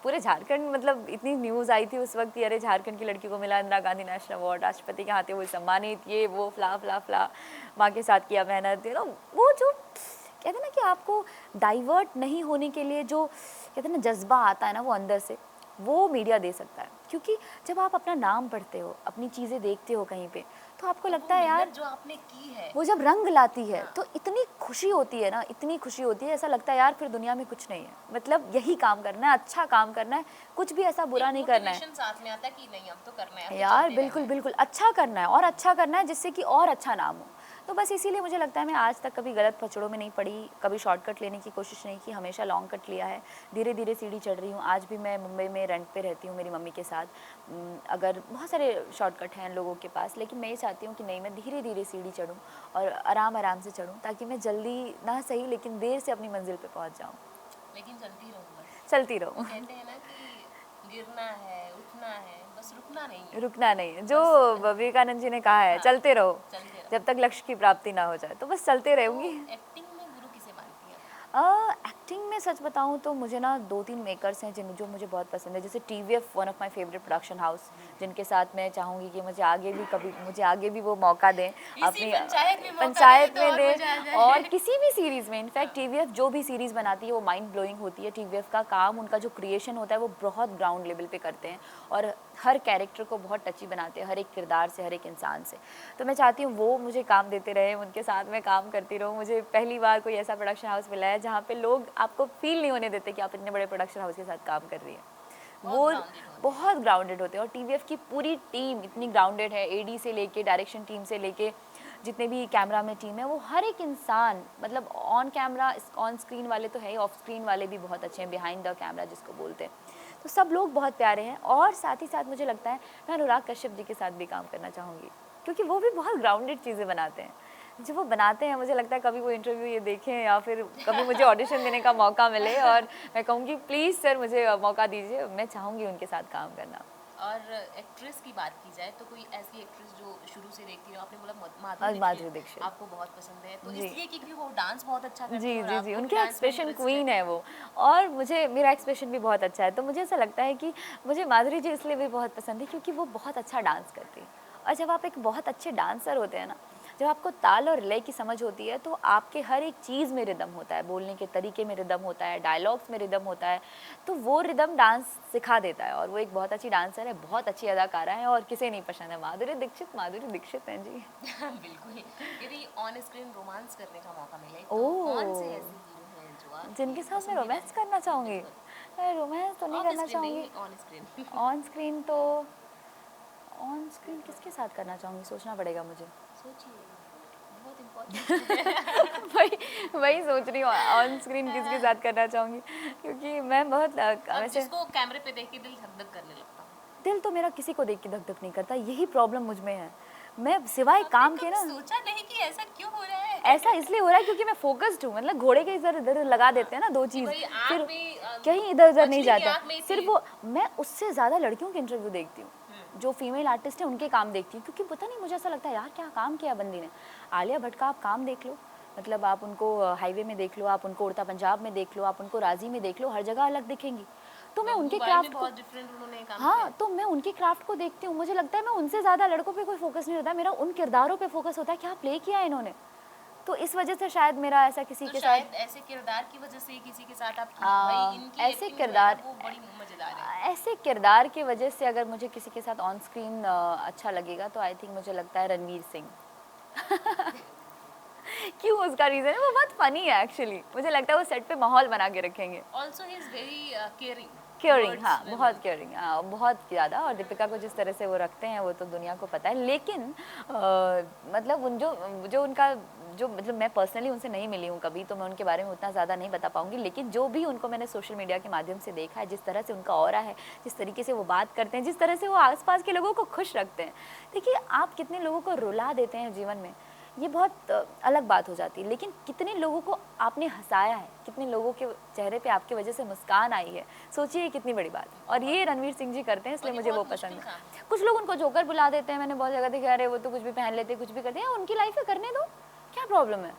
पूरे झारखंड, मतलब इतनी न्यूज़ आई थी उस वक्त कि अरे झारखंड की लड़की को मिला इंदिरा गांधी नेशनल अवार्ड, राष्ट्रपति के हाथे हुए सम्मानित, ये वो फ्ला फ्ला फ्ला, माँ के साथ किया मेहनत। वो जो कहते हैं ना कि आपको डाइवर्ट नहीं होने के लिए जो कहते हैं ना जज्बा आता है ना, वो अंदर से, वो मीडिया दे सकता है। क्योंकि जब आप अपना नाम पढ़ते हो, अपनी चीज़ें देखते हो कहीं पे, तो आपको लगता है यार जो आपने की है वो जब रंग लाती है तो इतनी खुशी होती है ना, इतनी खुशी होती है, ऐसा लगता है यार फिर दुनिया में कुछ नहीं है। मतलब यही काम करना है, अच्छा काम करना है, कुछ भी ऐसा बुरा नहीं करना है साथ में आता है कि नहीं अब तो करना है यार। बिल्कुल बिल्कुल अच्छा करना है और अच्छा करना है, जिससे कि और अच्छा नाम हो। तो बस इसीलिए मुझे लगता है मैं आज तक कभी गलत फचड़ों में नहीं पड़ी, कभी शॉर्टकट लेने की कोशिश नहीं की, हमेशा लॉन्ग कट लिया है। धीरे धीरे सीढ़ी चढ़ रही हूँ। आज भी मैं मुंबई में रेंट पे रहती हूँ मेरी मम्मी के साथ। अगर बहुत सारे शॉर्टकट हैं लोगों के पास, लेकिन मैं ये चाहती हूँ कि नहीं, मैं धीरे धीरे सीढ़ी चढ़ूँ और आराम आराम से चढ़ूँ, ताकि मैं जल्दी ना सही लेकिन देर से अपनी मंजिल पे पहुँच जाऊँ। लेकिन चलती रहूँगा। चलती वो रहूँ। कहते हैं ना कि गिरना है, उठना है, बस रुकना नहीं है। रुकना नहीं, जो विवेकानंद जी ने कहा है, चलते रहो चलते रहो। जब तक लक्ष्य की प्राप्ति ना हो जाए। तो बस चलते तो रहूँगी। एक्टिंग में गुरु किसे मानती हैं? एक्टिंग में सच बताऊं तो मुझे ना 2-3 मेकर्स हैं जो मुझे बहुत पसंद है। जैसे TVF, one of my favourite production house, जिनके साथ मैं चाहूँगी कि मुझे आगे भी वो मौका दें अपनी पंचायत में मौका पंचायत दें तो में और दें, मजा आ जाए। और किसी भी सीरीज़ में। इनफैक्ट टीवीएफ जो भी सीरीज़ बनाती है वो माइंड ब्लोइंग होती है। टीवीएफ का काम, उनका जो क्रिएशन होता है वो बहुत ग्राउंड लेवल पे करते हैं और हर कैरेक्टर को बहुत टची बनाते हैं, हर एक किरदार से, हर एक इंसान से। तो मैं चाहती हूँ वो मुझे काम देते रहे, उनके साथ मैं काम करती रहूँ। मुझे पहली बार कोई ऐसा प्रोडक्शन हाउस मिला है जहाँ पे लोग आपको फील नहीं होने देते कि आप इतने बड़े प्रोडक्शन हाउस के साथ काम कर रही हैं। वो बहुत ग्राउंडेड होते हैं और टीवीएफ की पूरी टीम इतनी ग्राउंडेड है। एडी से लेके, डायरेक्शन टीम से लेके, जितने भी कैमरा में टीम है, वो हर एक इंसान, मतलब ऑन कैमरा, ऑन स्क्रीन वाले तो है ही, ऑफ स्क्रीन वाले भी बहुत अच्छे हैं, बिहाइंड द कैमरा जिसको बोलते हैं। तो सब लोग बहुत प्यारे हैं। और साथ ही साथ मुझे लगता है मैं अनुराग कश्यप जी के साथ भी काम करना चाहूँगी, क्योंकि वो भी बहुत ग्राउंडेड चीज़ें बनाते हैं। जो वो बनाते हैं, मुझे लगता है कभी वो इंटरव्यू ये देखें या फिर कभी मुझे ऑडिशन देने का मौका मिले और मैं कहूँगी प्लीज़ सर मुझे मौका दीजिए, मैं चाहूँगी उनके साथ काम करना। और एक्ट्रेस की बात की जाए तो कोई ऐसी एक्ट्रेस जो शुरू से देखती हो? आपने बोला माधुरी माधुरी दीक्षित। दीक्षित आपको बहुत पसंद है, तो जी। इसलिए क्योंकि वो डांस बहुत अच्छा करती जी है और जी जी, आपको उनके डांस में एक्सप्रेशन इंटरेस्ट क्वीन है वो। और मुझे मेरा एक्सप्रेशन भी बहुत अच्छा है, तो मुझे ऐसा लगता है कि मुझे माधुरी जी इसलिए भी बहुत पसंद है क्योंकि वो बहुत अच्छा डांस करती है। और जब आप एक बहुत अच्छे डांसर होते हैं ना, जब आपको ताल और लय की समझ होती है, तो आपके हर एक चीज़ में रिदम होता है, बोलने के तरीके में रिदम होता है, डायलॉग्स में रिदम होता है। तो वो रिदम डांस सिखा देता है और वो एक बहुत अच्छी डांसर है, बहुत अच्छी अदाकारा है और किसे नहीं पसंद है। माधुरी दीक्षित हैं जी। बिल्कुल। यदि ऑन स्क्रीन रोमांस करने का मौका मिले तो ओह! कौन से ऐसे हीरो हैं जो आप जिनके साथ मैं रोमांस करना चाहूँगी? मैं रोमांस तो नहीं ऑफ करना स्क्रीन चाहूँगी। नहीं, ऑन स्क्रीन। ऑन स्क्रीन तो ऑन स्क्रीन किसके साथ करना चाहूँगी, सोचना पड़ेगा मुझे। सोचिए, बहुत इम्पोर्टेंट। वही वही सोच रही हूँ ऑन स्क्रीन किसके साथ करना चाहूँगी, क्योंकि मैं बहुत अब वैसे जिसको कैमरे पे देख के दिल धक धक करने लगता है। दिल तो मेरा किसी को देख के धक धक नहीं करता, यही प्रॉब्लम मुझ में है। मैं सिवाय काम के आपने ना, कभी सोचा नहीं कि ऐसा क्यों हो रहा है? ऐसा इसलिए हो रहा है क्योंकि मैं फोकस्ड हूँ। मतलब घोड़े के इधर इधर लगा देते हैं ना दो चीज़, भाई आँख फिर में कहीं इधर उधर नहीं मछली की जाता। आँख में सिर्फ थी। वो, मैं उससे ज़्यादा लड़कियों के इंटरव्यू देखती हूँ, जो फीमेल आर्टिस्ट है उनके काम देखती हूँ, क्योंकि पता नहीं मुझे ऐसा लगता है यार क्या काम किया बंदी ने। आलिया भट्ट का आप काम देख लो, मतलब आप उनको हाईवे में देख लो, आप उनको उड़ता पंजाब में देख लो, आप उनको राजी में देख लो, हर जगह अलग दिखेंगी। तो मैं उनके दुबई में क्राफ्ट को, बहुत डिफरेंट उन्होंने काम हाँ, तो मैं उनके क्राफ्ट को देखती हूँ, मुझे लगता है मैं उनसे ज़्यादा लड़कों पे कोई फोकस नहीं होता, मेरा उन किरदारों पे फोकस होता है, क्या प्ले किया है इन्होंने। तो इस वजह से शायद मेरा ऐसा किसी तो के शायद साथ ऐसे किरदार की वजह से किसी के साथ आप हाँ, भाई इनकी ऐसे acting जो है ना, किरदार, वो बड़ी मजेदार है। ऐसे किरदार की वजह से अगर मुझे किसी के साथ ऑन स्क्रीन अच्छा लगेगा तो आई थिंक मुझे लगता है रणवीर सिंह। क्यों, उसका रीज़न है वो बहुत फनी है एक्चुअली, मुझे लगता है वो सेट पे माहौल बना के रखेंगे। Also he is very caring. Caring, हाँ, बहुत केयरिंग, हाँ, बहुत ज़्यादा। और दीपिका को जिस तरह से वो रखते हैं वो तो दुनिया को पता है। लेकिन मतलब उन जो उनका जो, मतलब मैं पर्सनली उनसे नहीं मिली हूँ कभी, तो मैं उनके बारे में उतना ज़्यादा नहीं बता पाऊँगी। लेकिन जो भी उनको मैंने सोशल मीडिया के माध्यम से देखा है, जिस तरह से उनका ऑरा है, जिस तरीके से वो बात करते हैं, जिस तरह से वो आसपास के लोगों को खुश रखते हैं। देखिए, आप कितने लोगों को रुला देते हैं जीवन में, ये बहुत अलग बात हो जाती है, लेकिन कितने लोगों को आपने हंसाया है, कितने लोगों के चेहरे पे आपकी वजह से मुस्कान आई है, सोचिए कितनी बड़ी बात है। और ये रणवीर सिंह जी करते हैं, इसलिए मुझे वो पसंद है। कुछ लोग उनको जोकर बुला देते हैं, मैंने बहुत जगह देखा, अरे वो तो कुछ भी पहन लेते हैं, कुछ भी करते हैं, उनकी लाइफ है, करने दो, क्या प्रॉब्लम है।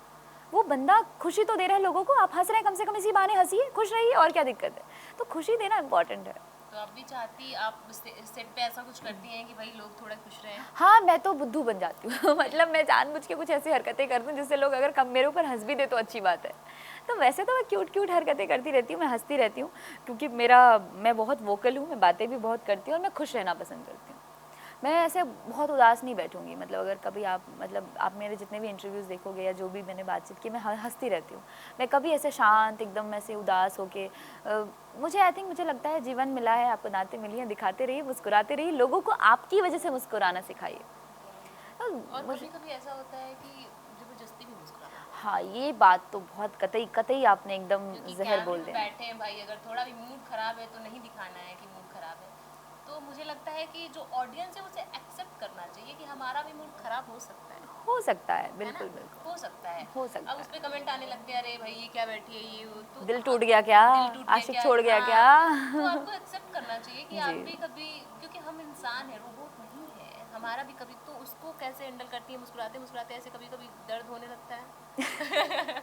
वो बंदा खुशी तो दे रहा है लोगों को, आप हंस रहे हैं, कम से कम इसी बहाने हंसिए, खुश रहिए, और क्या दिक्कत है। तो खुशी देना इंपॉर्टेंट है। तो आप भी चाहती, आप सेट पे ऐसा कुछ करती हैं कि भाई लोग थोड़ा खुश रहें? हाँ, मैं तो बुद्धू बन जाती हूँ। मतलब मैं जानबूझ के कुछ ऐसी हरकतें करती हूँ जिससे लोग अगर कम मेरे ऊपर हंस भी दे तो अच्छी बात है। तो वैसे तो मैं क्यूट हरकतें करती रहती हूँ, मैं हंसती रहती हूँ, क्योंकि मैं बहुत वोकल हूँ, मैं बातें भी बहुत करती हूँ और मैं खुश रहना पसंद करती हूँ। मैं ऐसे बहुत उदास नहीं बैठूंगी, मतलब अगर कभी आप मेरे जितने भी इंटरव्यूज़ देखोगे या जो भी मैंने बातचीत की, मैं हंसती रहती हूँ। मैं कभी ऐसे शांत एकदम ऐसे उदास होके मुझे लगता है जीवन मिला है आपको, नाते मिली हैं, दिखाते रहिए, मुस्कुराते रहिए, लोगों को आपकी वजह से मुस्कुराना सिखाइए। और कभी कभी ऐसा होता है कि जब हाँ, ये बात तो बहुत कतई कतई आपने एकदम क्योंकि ज़हर कैमरे बोल में दिया। बैठे हैं भाई, अगर थोड़ा भी मूड खराब है तो नहीं दिखाना है कि मूड खराब है। तो मुझे लगता है कि जो ऑडियंस है उसे एक्सेप्ट करना चाहिए कि हमारा भी मूड खराब हो सकता हो सकता है, है ना? बिल्कुल, बिल्कुल, हो सकता है। हो अब सकता उस है। पे कमेंट आने लगते हैं, अरे भाई ये क्या बैठी है ये वो, तो दिल टूट गया क्या? दिल टूट गया आशिक क्या, छोड़ गया क्या? हाँ। तो आपको एक्सेप्ट करना चाहिए कि जी। आप भी कभी, क्योंकि हम इंसान हैं, रोबोट नहीं है, हमारा भी कभी, तो उसको कैसे हैंडल करती है, मुस्कुराते मुस्कुराते ऐसे कभी कभी दर्द होने लगता है।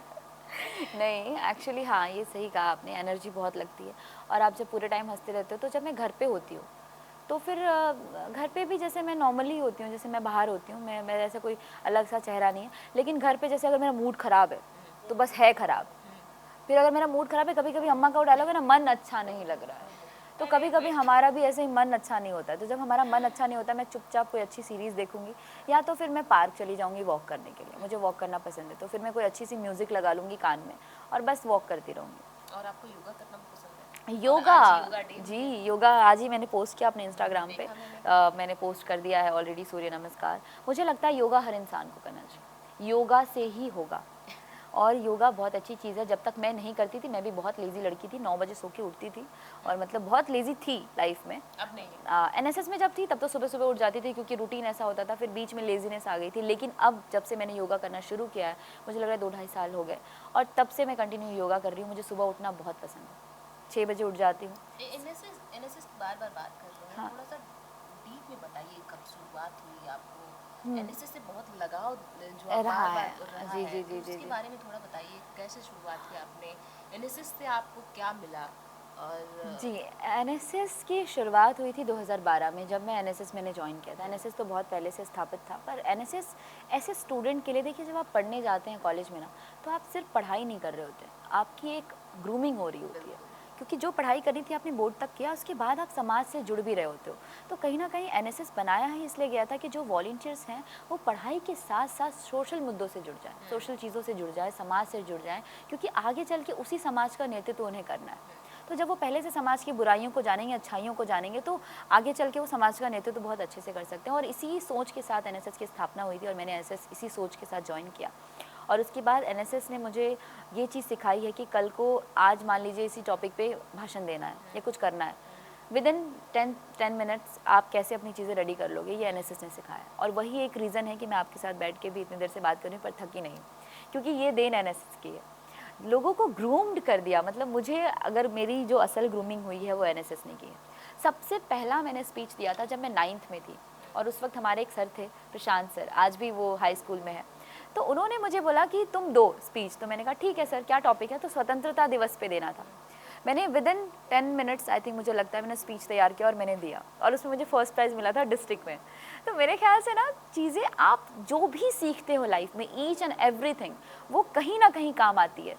नहीं, एक्चुअली हाँ, ये सही कहा आपने, एनर्जी बहुत लगती है और आप जब पूरे टाइम हँसते रहते हो, तो जब मैं घर पे होती हूँ, तो फिर घर पे भी जैसे मैं नॉर्मली होती हूँ, जैसे मैं बाहर होती हूँ, मैं मेरा ऐसा कोई अलग सा चेहरा नहीं है, लेकिन घर पे जैसे अगर मेरा मूड ख़राब है, तो बस है ख़राब। फिर अगर मेरा मूड ख़राब है, कभी-कभी अम्मा का वो डायलॉग है ना, मन अच्छा नहीं लग रहा है, तो अरे कभी-कभी भाई, हमारा भी ऐसे ही मन अच्छा नहीं होता है, तो जब हमारा मन अच्छा नहीं होता, मैं चुपचाप कोई अच्छी सीरीज़ देखूँगी या तो फिर मैं पार्क चली जाऊँगी वॉक करने के लिए, मुझे वॉक करना पसंद है, तो फिर मैं कोई अच्छी सी म्यूज़िक लगा लूँगी कान में और बस वॉक करती रहूँगी। और आपको योगा करना भी पसंद है, और योगा, आज योगा डे जी, भी है। योगा आज ही मैंने पोस्ट किया अपने इंस्टाग्राम पे। देखा मैंने। मैंने पोस्ट कर दिया है ऑलरेडी सूर्य नमस्कार। मुझे लगता है योगा हर इंसान को करना चाहिए, योगा से ही होगा और योगा बहुत अच्छी चीज़ है। जब तक मैं नहीं करती थी, मैं भी बहुत लेज़ी लड़की थी, 9 बजे सो के उठती थी और मतलब बहुत लेज़ी थी लाइफ में। अब नहीं है। एनएसएस में जब थी तब तो सुबह-सुबह उठ जाती थी क्योंकि रूटीन ऐसा होता था, फिर बीच में लेज़ीनेस आ गई थी। लेकिन अब जब से मैंने योगा करना शुरू किया है, मुझे लग रहा है 2 ढाई साल हो गए और तब से मैं कंटिन्यू योगा कर रही हूँ। मुझे सुबह उठना बहुत पसंद है, 6 बजे उठ जाती हूँ। एनएसएस बार-बार बात कर रहे हैं, हाँ। थोड़ा-सा डीप में बताइए, कब शुरुआत हुई आपको? हुँ। एनएसएस से बहुत लगाव जो आप रहा बार-बार है। रहा जी, है, जी, तो जी, जी, उसके जी। बारे में थोड़ा बताइए, कैसे शुरुआत की आपने? एनएसएस से आपको क्या मिला? जी, और एनएसएस की शुरुआत हुई थी 2012 में जब मैं एनएसएस मैंने जॉइन किया था। एनएसएस तो बहुत पहले से स्थापित था, पर एनएसएस ऐसे स्टूडेंट के लिए, देखिए जब आप पढ़ने जाते हैं कॉलेज में ना, तो आप सिर्फ पढ़ाई नहीं कर रहे होते, आपकी एक ग्रूमिंग हो रही होती है। बिल्कुल। क्योंकि जो पढ़ाई करी थी आपने बोर्ड तक किया, उसके बाद आप समाज से जुड़ भी रहे होते हो। तो कहीं न कहीं एनएसएस बनाया ही इसलिए गया था कि जो वॉलंटियर्स हैं, वो पढ़ाई के साथ-साथ सोशल मुद्दों से जुड़ जाएँ, सोशल चीज़ों से जुड़ जाएँ, समाज से जुड़ जाएँ, क्योंकि आगे चल के उसी समाज का नेतृत्व उन्हें करना है। तो जब वो पहले से समाज की बुराइयों को जानेंगे, अच्छाइयों को जानेंगे, तो आगे चल के वो समाज का नेतृत्व बहुत अच्छे से कर सकते हैं और इसी सोच के साथ एनएसएस की स्थापना हुई थी और मैंने एनएसएस इसी सोच के साथ जॉइन किया। और उसके बाद एनएसएस ने मुझे ये चीज़ सिखाई है कि कल को आज मान लीजिए इसी टॉपिक पे भाषण देना है या कुछ करना है, विदिन 10 मिनट्स आप कैसे अपनी चीज़ें रेडी कर लोगे, ये एनएसएस ने सिखाया। और वही एक रीज़न है कि मैं आपके साथ बैठ के भी इतनी देर से बात कर रही हूँ पर थकी नहीं, क्योंकि ये देन एनएसएस की है। लोगों को ग्रूम्ड कर दिया, मतलब मुझे अगर मेरी जो असल ग्रूमिंग हुई है वो एनएसएस ने की है। सबसे पहला मैंने स्पीच दिया था जब मैं 9th में थी और उस वक्त हमारे एक सर थे, प्रशांत सर, आज भी वो हाई स्कूल में है। तो उन्होंने मुझे बोला कि तुम दो स्पीच, तो मैंने कहा ठीक है सर, क्या टॉपिक है? तो स्वतंत्रता दिवस पे देना था। मैंने विदिन 10 मिनट्स आई थिंक, मुझे लगता है मैंने स्पीच तैयार किया और मैंने दिया और उसमें मुझे फर्स्ट प्राइज़ मिला था डिस्ट्रिक्ट में। तो मेरे ख्याल से ना, चीज़ें आप जो भी सीखते हो लाइफ में, ईच एंड एवरीथिंग, वो कहीं ना कहीं काम आती है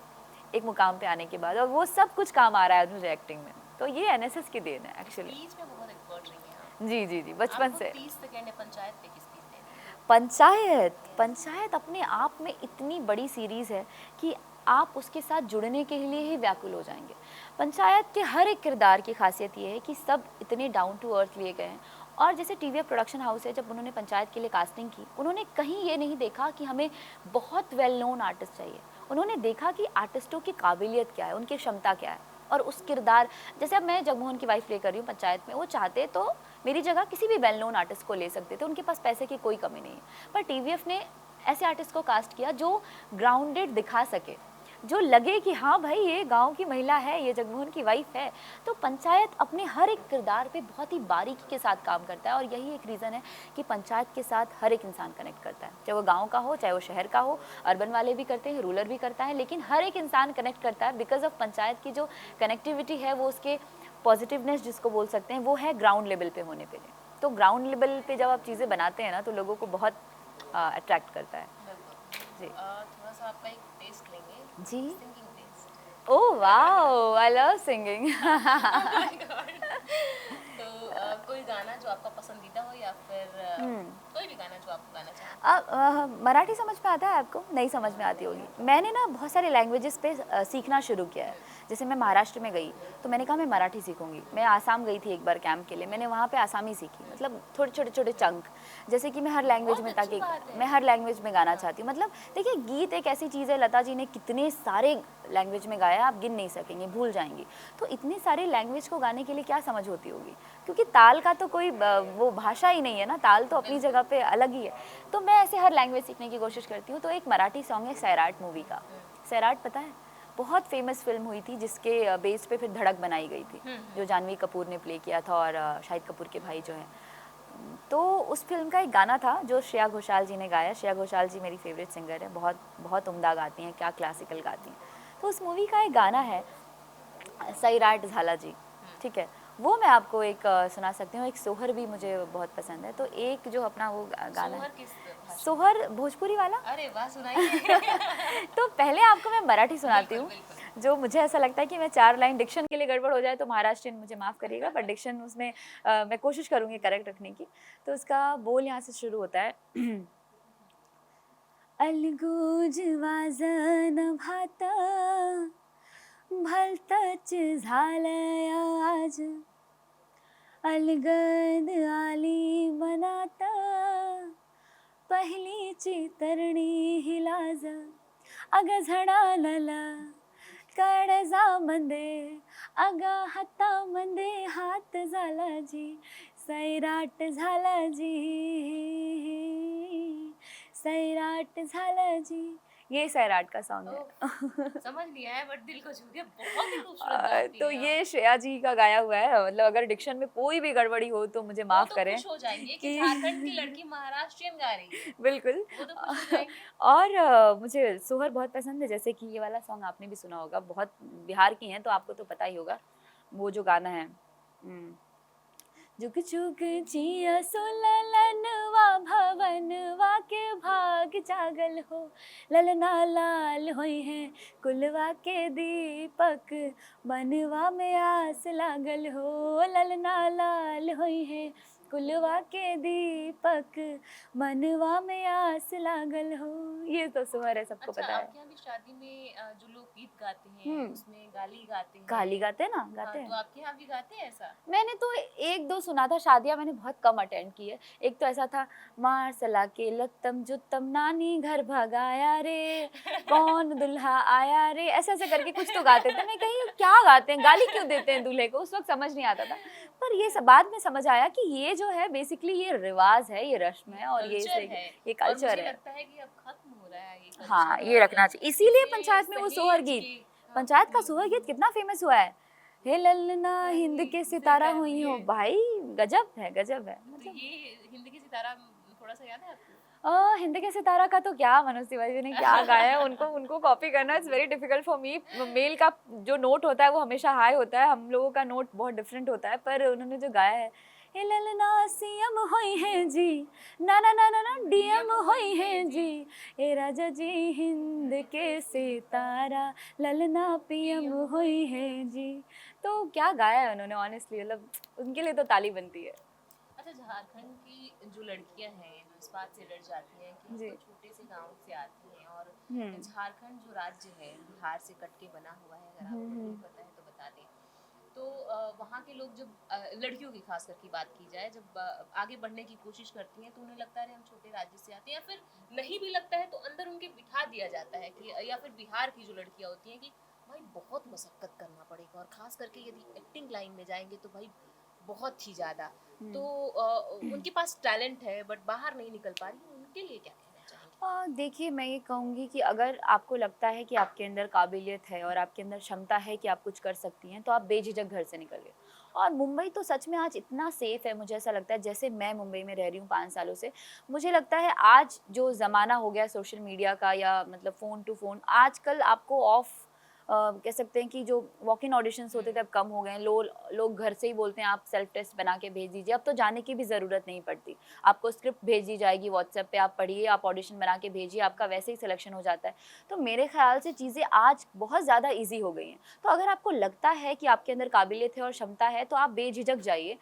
एक मुकाम पे आने के बाद, और वो सब कुछ काम आ रहा है मुझे एक्टिंग में। तो ये एनएसएस की देन है एक्चुअली। स्पीच में बहुत एक्सपर्ट रही हैं आप। जी जी जी, बचपन आपको से। 30 सेकंड है पंचायत पे की स्पीच देनी है। पंचायत, पंचायत अपने आप में इतनी बड़ी सीरीज़ है कि आप उसके साथ जुड़ने के लिए ही व्याकुल हो जाएंगे। पंचायत के हर एक किरदार की खासियत ये है कि सब इतने डाउन टू अर्थ लिए गए हैं। और जैसे टीवीएफ प्रोडक्शन हाउस है, जब उन्होंने पंचायत के लिए कास्टिंग की, उन्होंने कहीं ये नहीं देखा कि हमें बहुत वेल नोन आर्टिस्ट चाहिए। उन्होंने देखा कि आर्टिस्टों की काबिलियत क्या है, उनकी क्षमता क्या है और उस किरदार, जैसे अब मैं जगमोहन की वाइफ प्ले कर रही हूँ पंचायत में, वो चाहते तो मेरी जगह किसी भी वेल नोन आर्टिस्ट को ले सकते थे, उनके पास पैसे की कोई कमी नहीं है। पर टीवीएफ ने ऐसे आर्टिस्ट को कास्ट किया जो ग्राउंडेड दिखा सके, जो लगे कि हाँ भाई ये गांव की महिला है, ये जगमोहन की वाइफ है। तो पंचायत अपने हर एक किरदार पे बहुत ही बारीकी के साथ काम करता है और यही एक रीज़न है कि पंचायत के साथ हर एक इंसान कनेक्ट करता है, चाहे वो गांव का हो, चाहे वो शहर का हो। अर्बन वाले भी करते हैं, रूरल भी करता है, लेकिन हर एक इंसान कनेक्ट करता है बिकॉज ऑफ पंचायत की जो कनेक्टिविटी है, वो उसके पॉजिटिवनेस जिसको बोल सकते हैं, वो है ग्राउंड लेवल पे होने पे। तो ग्राउंड लेवल पे जब आप चीज़ें बनाते हैं ना, तो लोगों को बहुत अट्रैक्ट करता है। बिल्कुल। जी थोड़ा सा आपका एक टेस्ट लेंगे, जी। Singing test. Oh wow, I love singing. Oh my god. तो कोई कोई गाना जो आपका पसंदीदा हो या फिर कोई भी गाना जो आप गाना चाहें? मराठी समझ में आता है आपको? नहीं समझ में आती होगी। मैंने ना बहुत सारे लैंग्वेजेस पे सीखना शुरू किया है। जैसे मैं महाराष्ट्र में गई तो मैंने कहा मैं मराठी सीखूंगी। मैं आसाम गई थी एक बार कैंप के लिए, मैंने वहाँ पे आसामी सीखी, मतलब थोड़े छोटे छोटे चंक। जैसे कि मैं हर लैंग्वेज में, बहुत अच्छी ताकि बात है। मैं हर लैंग्वेज में गाना चाहती हूँ। मतलब देखिए, गीत एक ऐसी चीज़ है, लता जी ने कितने सारे लैंग्वेज में गाया, आप गिन नहीं सकेंगे, भूल जाएंगे। तो इतनी सारी लैंग्वेज को गाने के लिए क्या समझ होती होगी, क्योंकि ताल का तो कोई वो भाषा ही नहीं है ना, ताल तो अपनी जगह पे अलग ही है। तो मैं ऐसे हर लैंग्वेज सीखने की कोशिश करती हूँ। तो एक मराठी सॉन्ग है सैराट मूवी का। सैराट पता है, बहुत फेमस फिल्म हुई थी जिसके बेस पे फिर धड़क बनाई गई थी, जो जानवी कपूर ने प्ले किया था और शाहिद कपूर के भाई जो हैं। तो उस फिल्म का एक गाना था जो श्रेया घोषाल जी ने गाया। श्रेया घोषाल जी मेरी फेवरेट सिंगर है, बहुत बहुत उम्दा गाती हैं, क्या क्लासिकल गाती हैं। तो उस मूवी का एक गाना है सैराट झाला जी, ठीक है, वो मैं आपको एक सुना सकती हूँ। एक सोहर भी मुझे बहुत पसंद है। तो एक जो अपना वो गाना सोहर है, किस भाषा? सोहर भोजपुरी वाला। अरे वाह, सुनाइए। तो पहले आपको मैं मराठी सुनाती बिल्कुल, हूँ, बिल्कुल। जो मुझे ऐसा लगता है कि मैं 4 लाइन डिक्शन के लिए गड़बड़ हो जाए तो महाराष्ट्रियन मुझे माफ़ करिएगा, बट डिक्शन उसमें मैं कोशिश करूँगी करेक्ट रखने की। तो उसका बोल यहाँ से शुरू होता है अलगूज वाजन भाता भलतच झालंय आज अलगद आली मनाता पहिलीची तरणी ही लाज अग झडालला काळजामध्ये अग हातामध्ये हात झाला जी सैराट झाला जी सैराट झाला जी। ये सैराट का सॉन्ग है। ओह, समझ नहीं आया बट दिल को छू गया। बहुत ही खूबसूरत गाती तो हैं ये आप। श्रेया जी का गाया हुआ है। मतलब अगर डिक्शन में कोई भी गड़बड़ी हो तो मुझे वो माफ़ तो करें खुश हो जाएंगे कि कि झारखंड की लड़की महाराष्ट्रियन गा रही है। बिल्कुल। वो तो खुश हो जाएंगे। और मुझे सोहर बहुत पसंद है। जैसे कि ये वाला सॉन्ग आपने भी सुना होगा, बहुत बिहार की हैं तो आपको तो पता ही होगा। वो जो गाना है जुग जुग जिया सुललनवा भवनवा के भाग जागल हो ललना लाल होई है कुलवा के दीपक मनवा में आस लागल हो ललना लाल होई है कुलवा के दीपक मनवा में आस लागल हो। ये तो सुअर है, सबको अच्छा, पता है। आपके यहाँ भी शादी में जो लोग गीत गाते हैं हम्म, उसमें गाली गाते हैं। गाली गाते हैं ना, हाँ, गाते तो हैं। आपके यहाँ भी गाते हैं ऐसा? मैंने तो एक दो सुना था, शादियां मैंने बहुत कम अटेंड की है। एक तो ऐसा था, मार सला के लत्तम जुत्तम नानी घर भगाया रे कौन दुल्हा आया रे, ऐसे ऐसे करके कुछ तो गाते थे। मैं कहीं क्या गाते हैं, गाली क्यों देते हैं दूल्हे को, उस वक्त समझ नहीं आता था। पर ये सब बाद में समझ आया कि ये जो है बेसिकली ये रिवाज है, ये रस्म है और ये कल्चर है। ये और कल्चर मुझे है। लगता है कि अब खत्म हो रहा है ये हाँ, कल्चर ये और रखना चाहिए। इसीलिए इसे पंचायत में वो सोहर सहेज गीत, के। हाँ, पंचायत का बोलिए, सोहर गीत बोलिए। कितना फेमस हुआ है। हे ललना हिंद के सितारा सितारा हुई हो, ये। भाई गजब है, गजब है। तो मतलब ये हिंद की सितारा थोड़ा सा याद है आपको? हिंद के सितारा का तो क्या, मनोज तिवारी जी ने क्या गाया है, उनको उनको कॉपी करना it's very difficult for me. Mail का जो नोट होता है वो हमेशा हाई होता है, हम लोगों का नोट बहुत डिफरेंट होता है। पर उन्होंने जो गाया है, हे ललना सीएम होई है जी, ना ना ना ना ना डीएम होई है जी, ए राजा जी हिंद के सितारा ललना पीएम होई है जी। तो क्या गाया है उन्होंने, ऑनेस्टली मतलब उनके लिए तो ताली बनती है। अच्छा, झारखंड की जो लड़कियां हैं जो इस बात से डर जाती हैं कि हम जी। तो छोटे से गांव से आती हैं और हम्म झारखंड जो राज्य है बिहार से कट के बना हुआ है, अगर आपको नहीं पता है तो बता दें। तो वहाँ के लोग जब लड़कियों की खास करके बात की जाए, जब आगे बढ़ने की कोशिश करती हैं तो उन्हें लगता है हम छोटे राज्य से आते हैं, या फिर नहीं भी लगता है तो अंदर उनके बिठा दिया जाता है कि, या फिर बिहार की जो लड़कियाँ होती हैं कि भाई बहुत मशक्कत करना पड़ेगा, और खास करके यदि एक्टिंग लाइन में जाएंगे तो भाई बहुत ही ज़्यादा। तो उनके पास टैलेंट है बट बाहर नहीं निकल पा रही, उनके लिए क्या कहना चाहेंगे? देखिए, मैं ये कहूँगी कि अगर आपको लगता है कि आपके अंदर काबिलियत है और आपके अंदर क्षमता है कि आप कुछ कर सकती हैं, तो आप बेझिझक घर से निकलिए। और मुंबई तो सच में आज इतना सेफ़ है, मुझे ऐसा लगता है। जैसे मैं मुंबई में रह रही हूँ 5 सालों से, मुझे लगता है आज जो ज़माना हो गया सोशल मीडिया का, या मतलब फ़ोन टू फ़ोन, आजकल आपको कह सकते हैं कि जो वॉक इन ऑडिशंस होते थे अब कम हो गए हैं। लोग घर से ही बोलते हैं आप सेल्फ टेस्ट बना के भेज दीजिए, अब तो जाने की भी ज़रूरत नहीं पड़ती। आपको स्क्रिप्ट भेज दी जाएगी व्हाट्सएप पे, आप पढ़िए, आप ऑडिशन बना के भेजिए, आपका वैसे ही सिलेक्शन हो जाता है। तो मेरे ख्याल से चीज़ें आज बहुत ज़्यादा ईजी हो गई हैं। तो अगर आपको लगता है कि आपके अंदर काबिलियत है और क्षमता है, तो आप बेझिझक जाइए।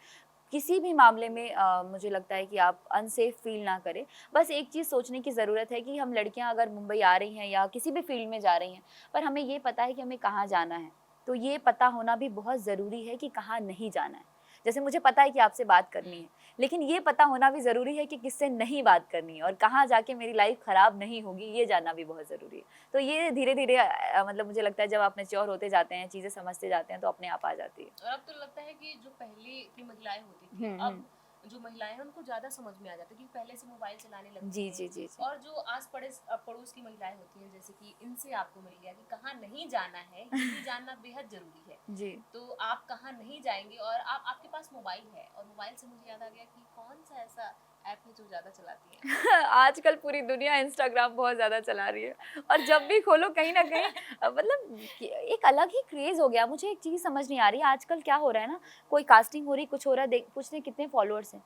किसी भी मामले में मुझे लगता है कि आप अनसेफ फील ना करें। बस एक चीज़ सोचने की ज़रूरत है कि हम लड़कियां अगर मुंबई आ रही हैं या किसी भी फील्ड में जा रही हैं, पर हमें ये पता है कि हमें कहाँ जाना है। तो ये पता होना भी बहुत ज़रूरी है कि कहाँ नहीं जाना है। जैसे मुझे पता है कि आपसे बात करनी है, लेकिन ये पता होना भी ज़रूरी है कि किससे नहीं बात करनी है और कहाँ जाके मेरी लाइफ ख़राब नहीं होगी, ये जानना भी बहुत ज़रूरी है। तो ये धीरे-धीरे मतलब मुझे लगता है जब आप मैच्योर होते जाते हैं, चीज़ें समझते जाते हैं तो अपने आप आ जाती है। और अब तो लगता है कि जो पहले की महिलाएं होती थी, हुँ, अब हुँ। जो महिलाएं हैं उनको ज्यादा समझ में आ जाता है, क्योंकि पहले से मोबाइल चलाने लगती जी, हैं। जी, जी, जी। और जो आस पड़ोस पड़ोस की महिलाएं होती हैं, जैसे कि इनसे आपको मिल गया कि कहाँ नहीं जाना है, ये भी जानना बेहद जरूरी है। जी। तो आप कहाँ नहीं जाएंगे, और आपके पास मोबाइल है, और मोबाइल से मुझे याद आ गया कि कौन सा ऐसा ऐप है जो ज्यादा चलाती हैं आजकल पूरी दुनिया इंस्टाग्राम बहुत ज़्यादा चला रही है और जब भी खोलो कहीं न कहीं मतलब एक अलग ही क्रेज़ हो गया। मुझे एक चीज़ समझ नहीं आ रही है आजकल क्या हो रहा है ना, कोई कास्टिंग हो रही, कुछ हो रहा है, देख पूछते हैं कितने फॉलोअर्स हैं।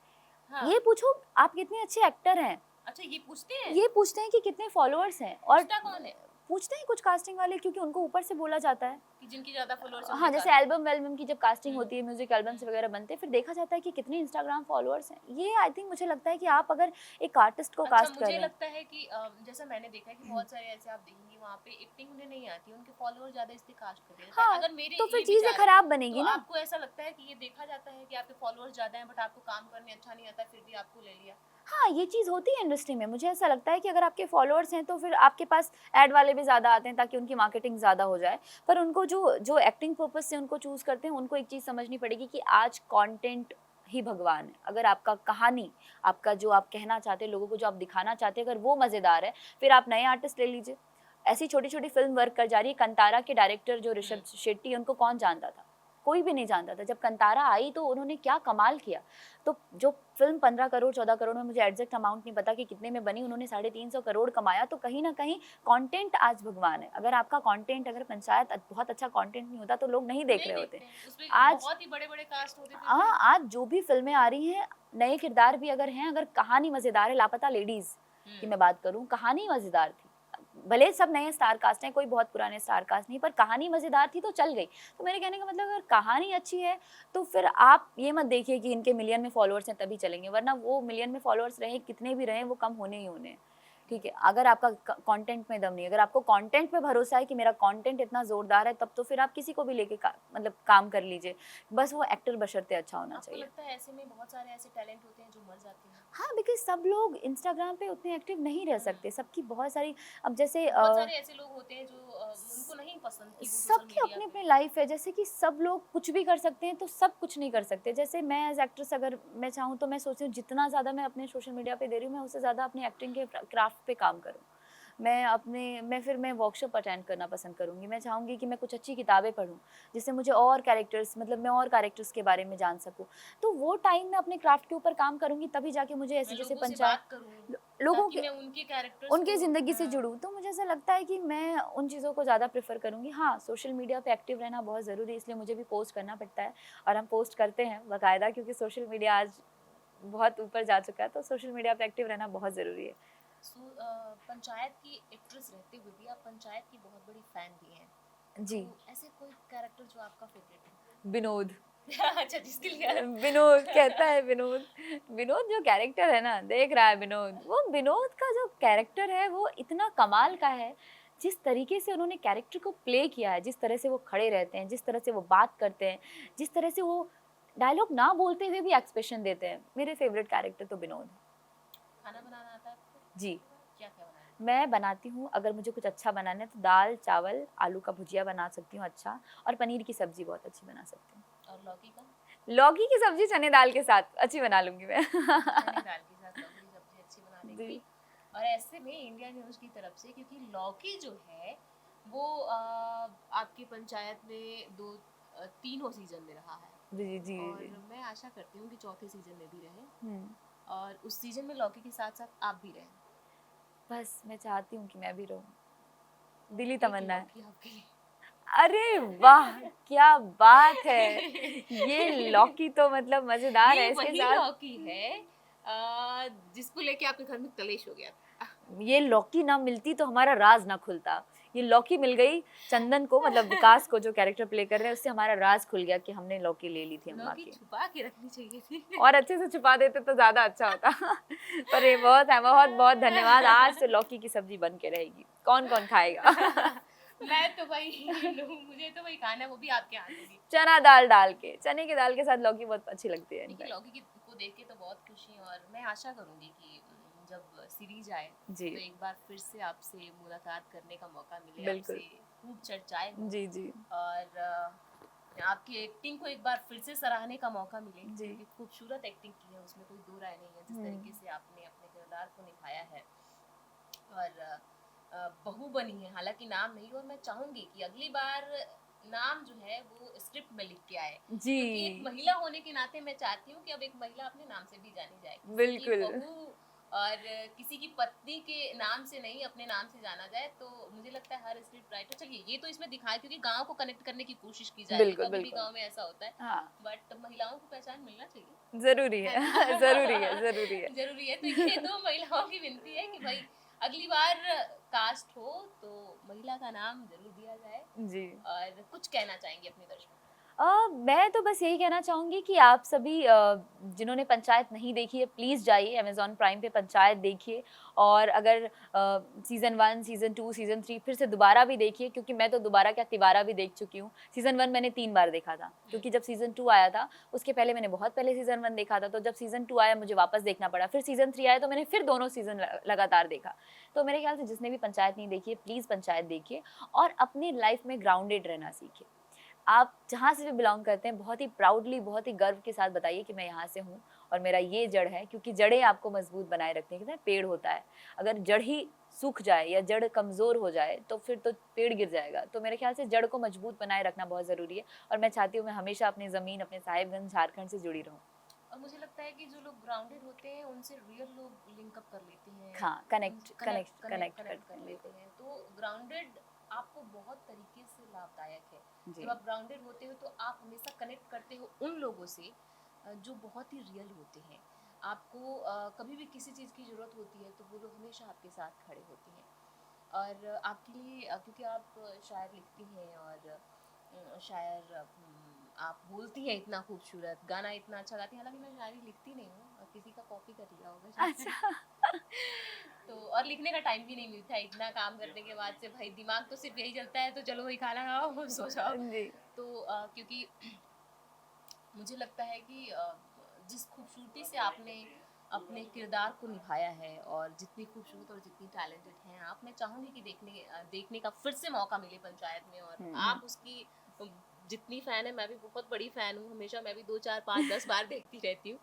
हाँ। ये पूछो आप कितने अच्छे एक्टर हैं, अच्छा, ये पूछते हैं? ये पूछते हैं कि कितने फॉलोअर्स हैं और पूछता कौन है? पूछते हैं कुछ कास्टिंग वाले क्योंकि उनको ऊपर से बोला जाता है। कि जिनकी ज्यादा फॉलोअर्स है हाँ, उन्हें जैसे कास्ट। एल्बम-वेल्बम की जब कास्टिंग हम्म। होती है, म्यूज़िक एल्बम्स वगैरह बनते हैं, फिर देखा जाता है कि कितने इंस्टाग्राम फॉलोअर्स हैं। ये आई थिंक मुझे लगता है कि आप अगर एक आर्टिस्ट को अच्छा, कास्ट कर मुझे रहे हैं लगता है कि जैसा मैंने देखा है कि बहुत सारे ऐसे आप देखेंगे वहाँ पे एक्टिंग उन्हें नहीं आती, उनके फॉलोअर ज्यादा इसलिए कास्ट कर देते हैं। हाँ, अगर मेरे तो फिर ये चीज़ें विचार है, खराब तो बनेगी ना। आपको ऐसा लगता है कि ये देखा जाता है कि आपके फॉलोअर्स ज्यादा हैं, बट आपको काम करने अच्छा नहीं आता, फिर भी आपको ले लिया। हाँ, ये चीज़ होती है इंडस्ट्री में। मुझे ऐसा लगता है कि अगर आपके फॉलोअर्स हैं, तो फिर आपके पास ऐड वाले भी ज़्यादा आते हैं ताकि उनकी मार्केटिंग ज़्यादा हो जाए। पर उनको जो जो एक्टिंग पर्पज़ से उनको चूज़ करते हैं, उनको एक चीज़ समझनी पड़ेगी कि आज कंटेंट ही भगवान है। अगर आपका कहानी, आपका जो आप कहना चाहते हैं, लोगों को जो आप दिखाना चाहते हैं, अगर वो मज़ेदार है, फिर आप नए आर्टिस्ट ले लीजिए। ऐसी छोटी-छोटी फ़िल्म वर्क कर जा रही है। कंतारा के डायरेक्टर जो ऋषभ शेट्टी हैं, उनको कौन जानता था? कोई भी नहीं जानता था। जब कंतारा आई तो उन्होंने क्या कमाल किया। तो जो फ़िल्म 15 करोड़ 14 करोड़ में, मुझे एग्ज़ैक्ट अमाउंट नहीं पता कि कितने में बनी, उन्होंने 350 करोड़ कमाया। तो कहीं न कहीं कंटेंट आज भगवान है। अगर आपका कंटेंट, अगर पंचायत बहुत अच्छा कंटेंट नहीं होता तो लोग नहीं देख नहीं रहे होते। देखते हैं, उसमें आज बहुत ही बड़े बड़े कास्ट होते फिर भी। हाँ, आज जो भी फ़िल्में आ रही हैं, नए किरदार भी अगर हैं, अगर कहानी मज़ेदार है, लापता लेडीज़ की मैं बात करूँ, कहानी मज़ेदार थी। भले सब नए स्टार कास्ट हैं, कोई बहुत पुराने स्टार कास्ट नहीं, पर कहानी मज़ेदार थी तो चल गई। तो मेरे कहने का मतलब अगर कहानी अच्छी है, तो फिर आप ये मत देखिए कि इनके मिलियन में फॉलोअर्स हैं तभी चलेंगे, वरना वो मिलियन में फॉलोअर्स रहें, कितने भी रहें, वो कम होने ही होने हैं। ठीक है? अगर आपका कंटेंट में दम नहीं है, अगर आपको कंटेंट पे भरोसा है कि मेरा कंटेंट इतना ज़ोरदार है, तब तो फिर आप किसी को भी लेके मतलब काम कर लीजिए। बस वो एक्टर बशर्ते अच्छा होना आपको चाहिए। लगता है ऐसे में बहुत सारे ऐसे टैलेंट होते हैं जो मर जाते हैं? हाँ, बिकॉज़ सब लोग इंस्टाग्राम पे उतने एक्टिव नहीं रह सकते। सबकी बहुत सारी, अब जैसे बहुत सारे ऐसे लोग होते हैं जो उनको नहीं पसंद कि वो सोशल सबकी मीडिया अपनी-अपनी पे। लाइफ है। जैसे कि सब लोग कुछ भी कर सकते हैं, तो सब कुछ नहीं कर सकते। जैसे मैं एज़ एक्ट्रेस अगर मैं चाहूँ तो मैं सोचती हूँ जितना ज़्यादा मैं अपने सोशल मीडिया पे दे रही हूँ, मैं उससे ज़्यादा अपनी एक्टिंग के क्राफ्ट पे काम करूँ। मैं वर्कशॉप अटेंड करना पसंद करूँगी। मैं चाहूँगी कि मैं कुछ अच्छी किताबें पढूँ, जिससे मुझे और कैरेक्टर्स, मतलब मैं और कैरेक्टर्स के बारे में जान सकूँ। तो वो टाइम मैं अपने क्राफ्ट के ऊपर काम करूँगी, तभी जाके मुझे मैं ऐसी जैसे लोगों से पंचायत बात करूँ, लोगों ताकि के मैं उनके कैरेक्टर्स उनकी को। ज़िंदगी से हाँ। जुड़ूँ, तो मुझे ऐसा लगता है कि मैं उन चीज़ों को ज़्यादा प्रेफ़र करूँगी। हाँ, सोशल मीडिया पे एक्टिव रहना बहुत ज़रूरी है, इसलिए मुझे भी पोस्ट करना पड़ता है और हम पोस्ट करते हैं बाकायदा, क्योंकि सोशल मीडिया आज बहुत ऊपर जा चुका है, तो सोशल मीडिया पे एक्टिव रहना बहुत ज़रूरी है। पंचायत की एक्ट्रेस रहते हुए भी आप पंचायत की बहुत बड़ी फैन भी हैं। जी, तो ऐसे कोई कैरेक्टर जो आपका फेवरेट विनोद। है? अच्छा, जिसके लिए। विनोद कहता है विनोद। विनोद जो कैरेक्टर है ना, देख रहा है विनोद, वो विनोद का जो कैरेक्टर है वो इतना कमाल का है। जिस तरीके से उन्होंने कैरेक्टर को प्ले किया है, जिस तरह से वो खड़े रहते हैं, जिस तरह से वो बात करते हैं, जिस तरह से वो डायलॉग ना बोलते हुए भी एक्सप्रेशन देते हैं, मेरे फेवरेट कैरेक्टर तो विनोद है। खाना बनाना आता है आपको? जी, क्या क्या बनाना है? मैं बनाती हूँ। अगर मुझे कुछ अच्छा बनाना है तो दाल, चावल, आलू का भुजिया बना सकती हूँ अच्छा, और पनीर की सब्ज़ी बहुत अच्छी बना सकती हूँ। और लौकी का? लौकी की सब्ज़ी चने दाल के साथ अच्छी बना लूँगी मैं। चने दाल के साथ लौकी की सब्जी अच्छी बना जी। लेंगी। और ऐसे में इंडिया न्यूज़ की तरफ से, क्योंकि लौकी जो है वो आपकी पंचायत में 3 सीजन में रहा है, जी, जी, जी, और जी। मैं आशा करती हूँ कि चौथे सीजन में भी रहे, हुँ। और उस सीजन में लौकी के साथ साथ आप भी रहें। बस मैं चाहती हूँ कि मैं भी रहूँ, दिली एक तमन्ना है। लौकी आपके लिए। अरे वाह! क्या बात है! ये लौकी तो मतलब मज़ेदार है, ये इसके वही साथ लौकी है जिसको लेके आपके घर में कलेश हो गया था। ये लौकी ना मिलती तो हमारा राज ना खुलता। ये लौकी मिल गई चंदन को, मतलब विकास को जो कैरेक्टर प्ले कर रहे हैं, उससे हमारा राज खुल गया कि हमने लौकी ले ली थी अम्मा लौकी की। छुपा के रखनी चाहिए थी। और अच्छे से छुपा देते तो ज्यादा अच्छा होता। पर ये बहुत है, बहुत बहुत धन्यवाद। आज तो लौकी की सब्जी बन के रहेगी, कौन कौन खाएगा। मैं तो भाई मुझे तो वही खाना है, वो भी आपके हाथों की। चना दाल डाल के, चने की दाल के साथ लौकी बहुत अच्छी लगती है देखिए इनफैक्ट। लौकी को देख के तो बहुत खुशी है, और मैं आशा करूंगी कि जब सीरीज आए जी तो एक बार फिर से आपसे मुलाकात करने का मौका मिले, बिल्कुल। आपसे खूब चर्चाएं हों, जी जी और आपकी एक्टिंग को एक बार फिर से सराहने का मौका मिले, जी। क्योंकि खूबसूरत एक्टिंग की है, उसमें कोई दो राय नहीं है। जिस तरीके से आपने अपने किरदार को निभाया है, और बहू बनी है, हालांकि नाम नहीं, और मैं चाहूंगी कि अगली बार नाम जो है वो स्क्रिप्ट में लिख के आए, जी क्योंकि एक महिला होने के नाते मैं चाहती हूँ कि अब एक महिला अपने नाम से भी जानी जाए, किसी की बिल्कुल। बहू और किसी की पत्नी के नाम से नहीं, अपने नाम से जाना जाए। तो मुझे लगता है हर स्क्रिप्ट राइटर, चलिए ये तो इसमें दिखाया क्योंकि गांव को कनेक्ट करने की कोशिश की जा रही है, बिल्कुल कभी भी बिल्कुल। गांव में ऐसा होता है, हाँ बट महिलाओं को पहचान मिलना चाहिए, जरूरी है है। ना? जरूरी है, जरूरी है। जरूरी है। तो ये दो महिलाओं की विनती है कि भाई अगली बार कास्ट हो तो महिला का नाम जरूर दिया जाए। जी। और कुछ कहना चाहेंगे अपने दर्शकों को? मैं तो बस यही कहना चाहूँगी कि आप सभी जिन्होंने पंचायत नहीं देखी है, प्लीज़ जाइए अमेज़न प्राइम पे पंचायत देखिए। और अगर सीज़न 1, सीज़न 2, सीज़न 3 फिर से दोबारा भी देखिए, क्योंकि मैं तो दोबारा क्या तिबारा भी देख चुकी हूँ। सीज़न 1 मैंने 3 बार देखा था, क्योंकि जब सीज़न 2 आया था, उसके पहले मैंने बहुत पहले सीज़न 1 देखा था, तो जब सीज़न 2 आया मुझे वापस देखना पड़ा। फिर सीज़न 3 आया तो मैंने फिर दोनों सीज़न लगातार देखा। तो मेरे ख्याल से जिसने भी पंचायत नहीं देखी है, प्लीज़ पंचायत देखिए और अपनी लाइफ़ में ग्राउंडेड रहना सीखिए। आप जहाँ से भी बिलॉन्ग करते हैं, बहुत ही प्राउडली, बहुत ही गर्व के साथ बताइए कि मैं यहाँ से हूँ और मेरा ये जड़ है, क्योंकि जड़ें आपको मजबूत बनाए रखती हैं। कहते हैं पेड़ होता है, अगर जड़ ही सूख जाए या जड़ कमज़ोर हो जाए तो फिर तो पेड़ गिर जाएगा। तो मेरे ख्याल से जड़ को मजबूत बनाए रखना बहुत ज़रूरी है, और मैं चाहती हूँ मैं हमेशा अपनी ज़मीन, अपने साहिबगंज, झारखंड से जुड़ी रहूँ। और मुझे लगता है कि जो लोग ग्राउंडेड होते हैं उनसे रियल लोग लिंक अप कर लेते हैं, हाँ, कनेक्ट कनेक्ट करते कर हैं, लेते बिल्कुल। हैं। तो ग्राउंडेड आपको बहुत तरीके से लाभदायक है। जी, जब आप ग्राउंडेड होते हो तो आप हमेशा कनेक्ट करते हो उन लोगों से जो बहुत ही रियल होते हैं। आपको कभी भी किसी चीज़ की ज़रूरत होती है तो वो लोग हमेशा आपके साथ खड़े होते हैं। और आपके लिए क्योंकि आप शायर लिखती हैं, और शायर आप बोलती हैं इतना खूबसूरत, गाना इतना अच्छा गाती हैं। हालांकि मैं शायरी लिखती नहीं हूँ, और किसी का कॉपी कर लिया होगा शायद। अच्छा। तो और लिखने का टाइम भी नहीं मिलता है, इतना काम करने के बाद से भाई दिमाग तो सिर्फ यही चलता है, तो चलो वही खाना खाओ सो जाओ। जी, तो क्योंकि मुझे लगता है कि जिस खूबसूरती से आपने अपने किरदार को निभाया है, और जितनी खूबसूरत और जितनी टैलेंटेड हैं आप, मैं चाहूँगी कि देखने का फिर से मौका मिले पंचायत में, और हुँ। आप उसकी जितनी फ़ैन है, मैं भी बहुत बड़ी फ़ैन हूँ, हमेशा मैं भी 2, 4, 5, 10 बार देखती रहती हूँ।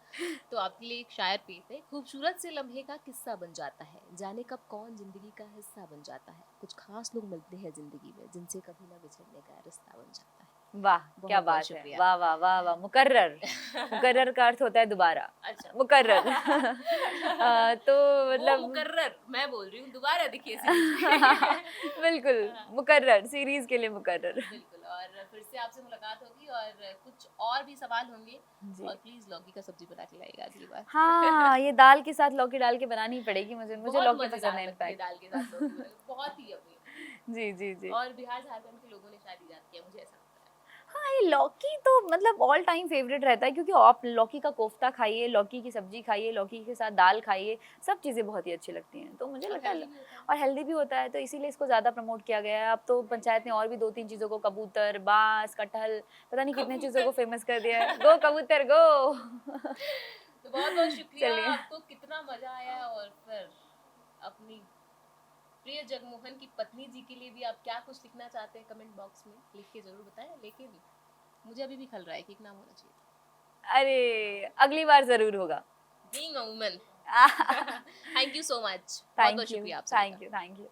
तो आपके लिए एक शायर पेश है। खूबसूरत से लम्हे का किस्सा बन जाता है, जाने कब कौन जिंदगी का हिस्सा बन जाता है। कुछ खास लोग मिलते हैं जिंदगी में, जिनसे कभी ना बिछड़ने का रिश्ता बन जाता है। वाह! बहुत क्या बहुत बात है। शुक्रिया। वाह, वाह, वाह, वाह! मुकर्रर। मुकर्रर का अर्थ होता है दोबारा। अच्छा। मुकर्रर। तो वो मतलब मुकर्रर मैं बोल रही हूँ, दोबारा देखिए सीरीज में। बिल्कुल, मुकर्रर, सीरीज़ के लिए मुकर्रर। बिल्कुल, और फिर से आपसे मुलाकात होगी, और कुछ और भी सवाल होंगे, जी। और प्लीज लौकी का सब्जी बना के लाइएगा अगली बार। हाँ, ये दाल के साथ लौकी डाल के बनानी पड़ेगी मुझे। मुझे बहुत लौकी पसंद मजेदार है लगती है इनफैक्ट। दाल के साथ लौकी, बहुत ही अभी। जी, जी, जी। और बिहार झारखंड के लोगों ने शायद इजाद किया, मुझे ऐसा लगता है। हाँ, ये लौकी तो मतलब ऑल टाइम फेवरेट रहता है, क्योंकि आप लौकी का कोफ्ता खाइए, लौकी की सब्जी खाइए, लौकी के साथ दाल खाइए, सब चीज़ें बहुत ही अच्छी लगती हैं। तो मुझे और लगता है हेल्दी भी होता है। और हेल्दी भी होता है, तो इसीलिए इसको ज़्यादा प्रमोट किया गया है। अब तो पंचायत ने और भी 2-3 चीज़ों को, कबूतर, बाँस, कटहल, पता नहीं कितने चीज़ों को कबूतर। फेमस कर दिया है। गो कबूतर गो! तो बहुत बहुत शुक्रिया चलिए, आपको, कितना मजा आया। और फिर अपनी प्रिय जगमोहन की पत्नी जी के लिए भी आप क्या कुछ लिखना चाहते हैं, कमेंट बॉक्स में लिख के जरूर बताएं। लेकिन मुझे अभी भी खल रहा है कि एक नाम होना चाहिए अरे! अगली बार ज़रूर होगा। Being a woman. Thank you so much, बहुत बहुत थैंक यू, शुक्रिया आप सभी का। Thank you, thank you.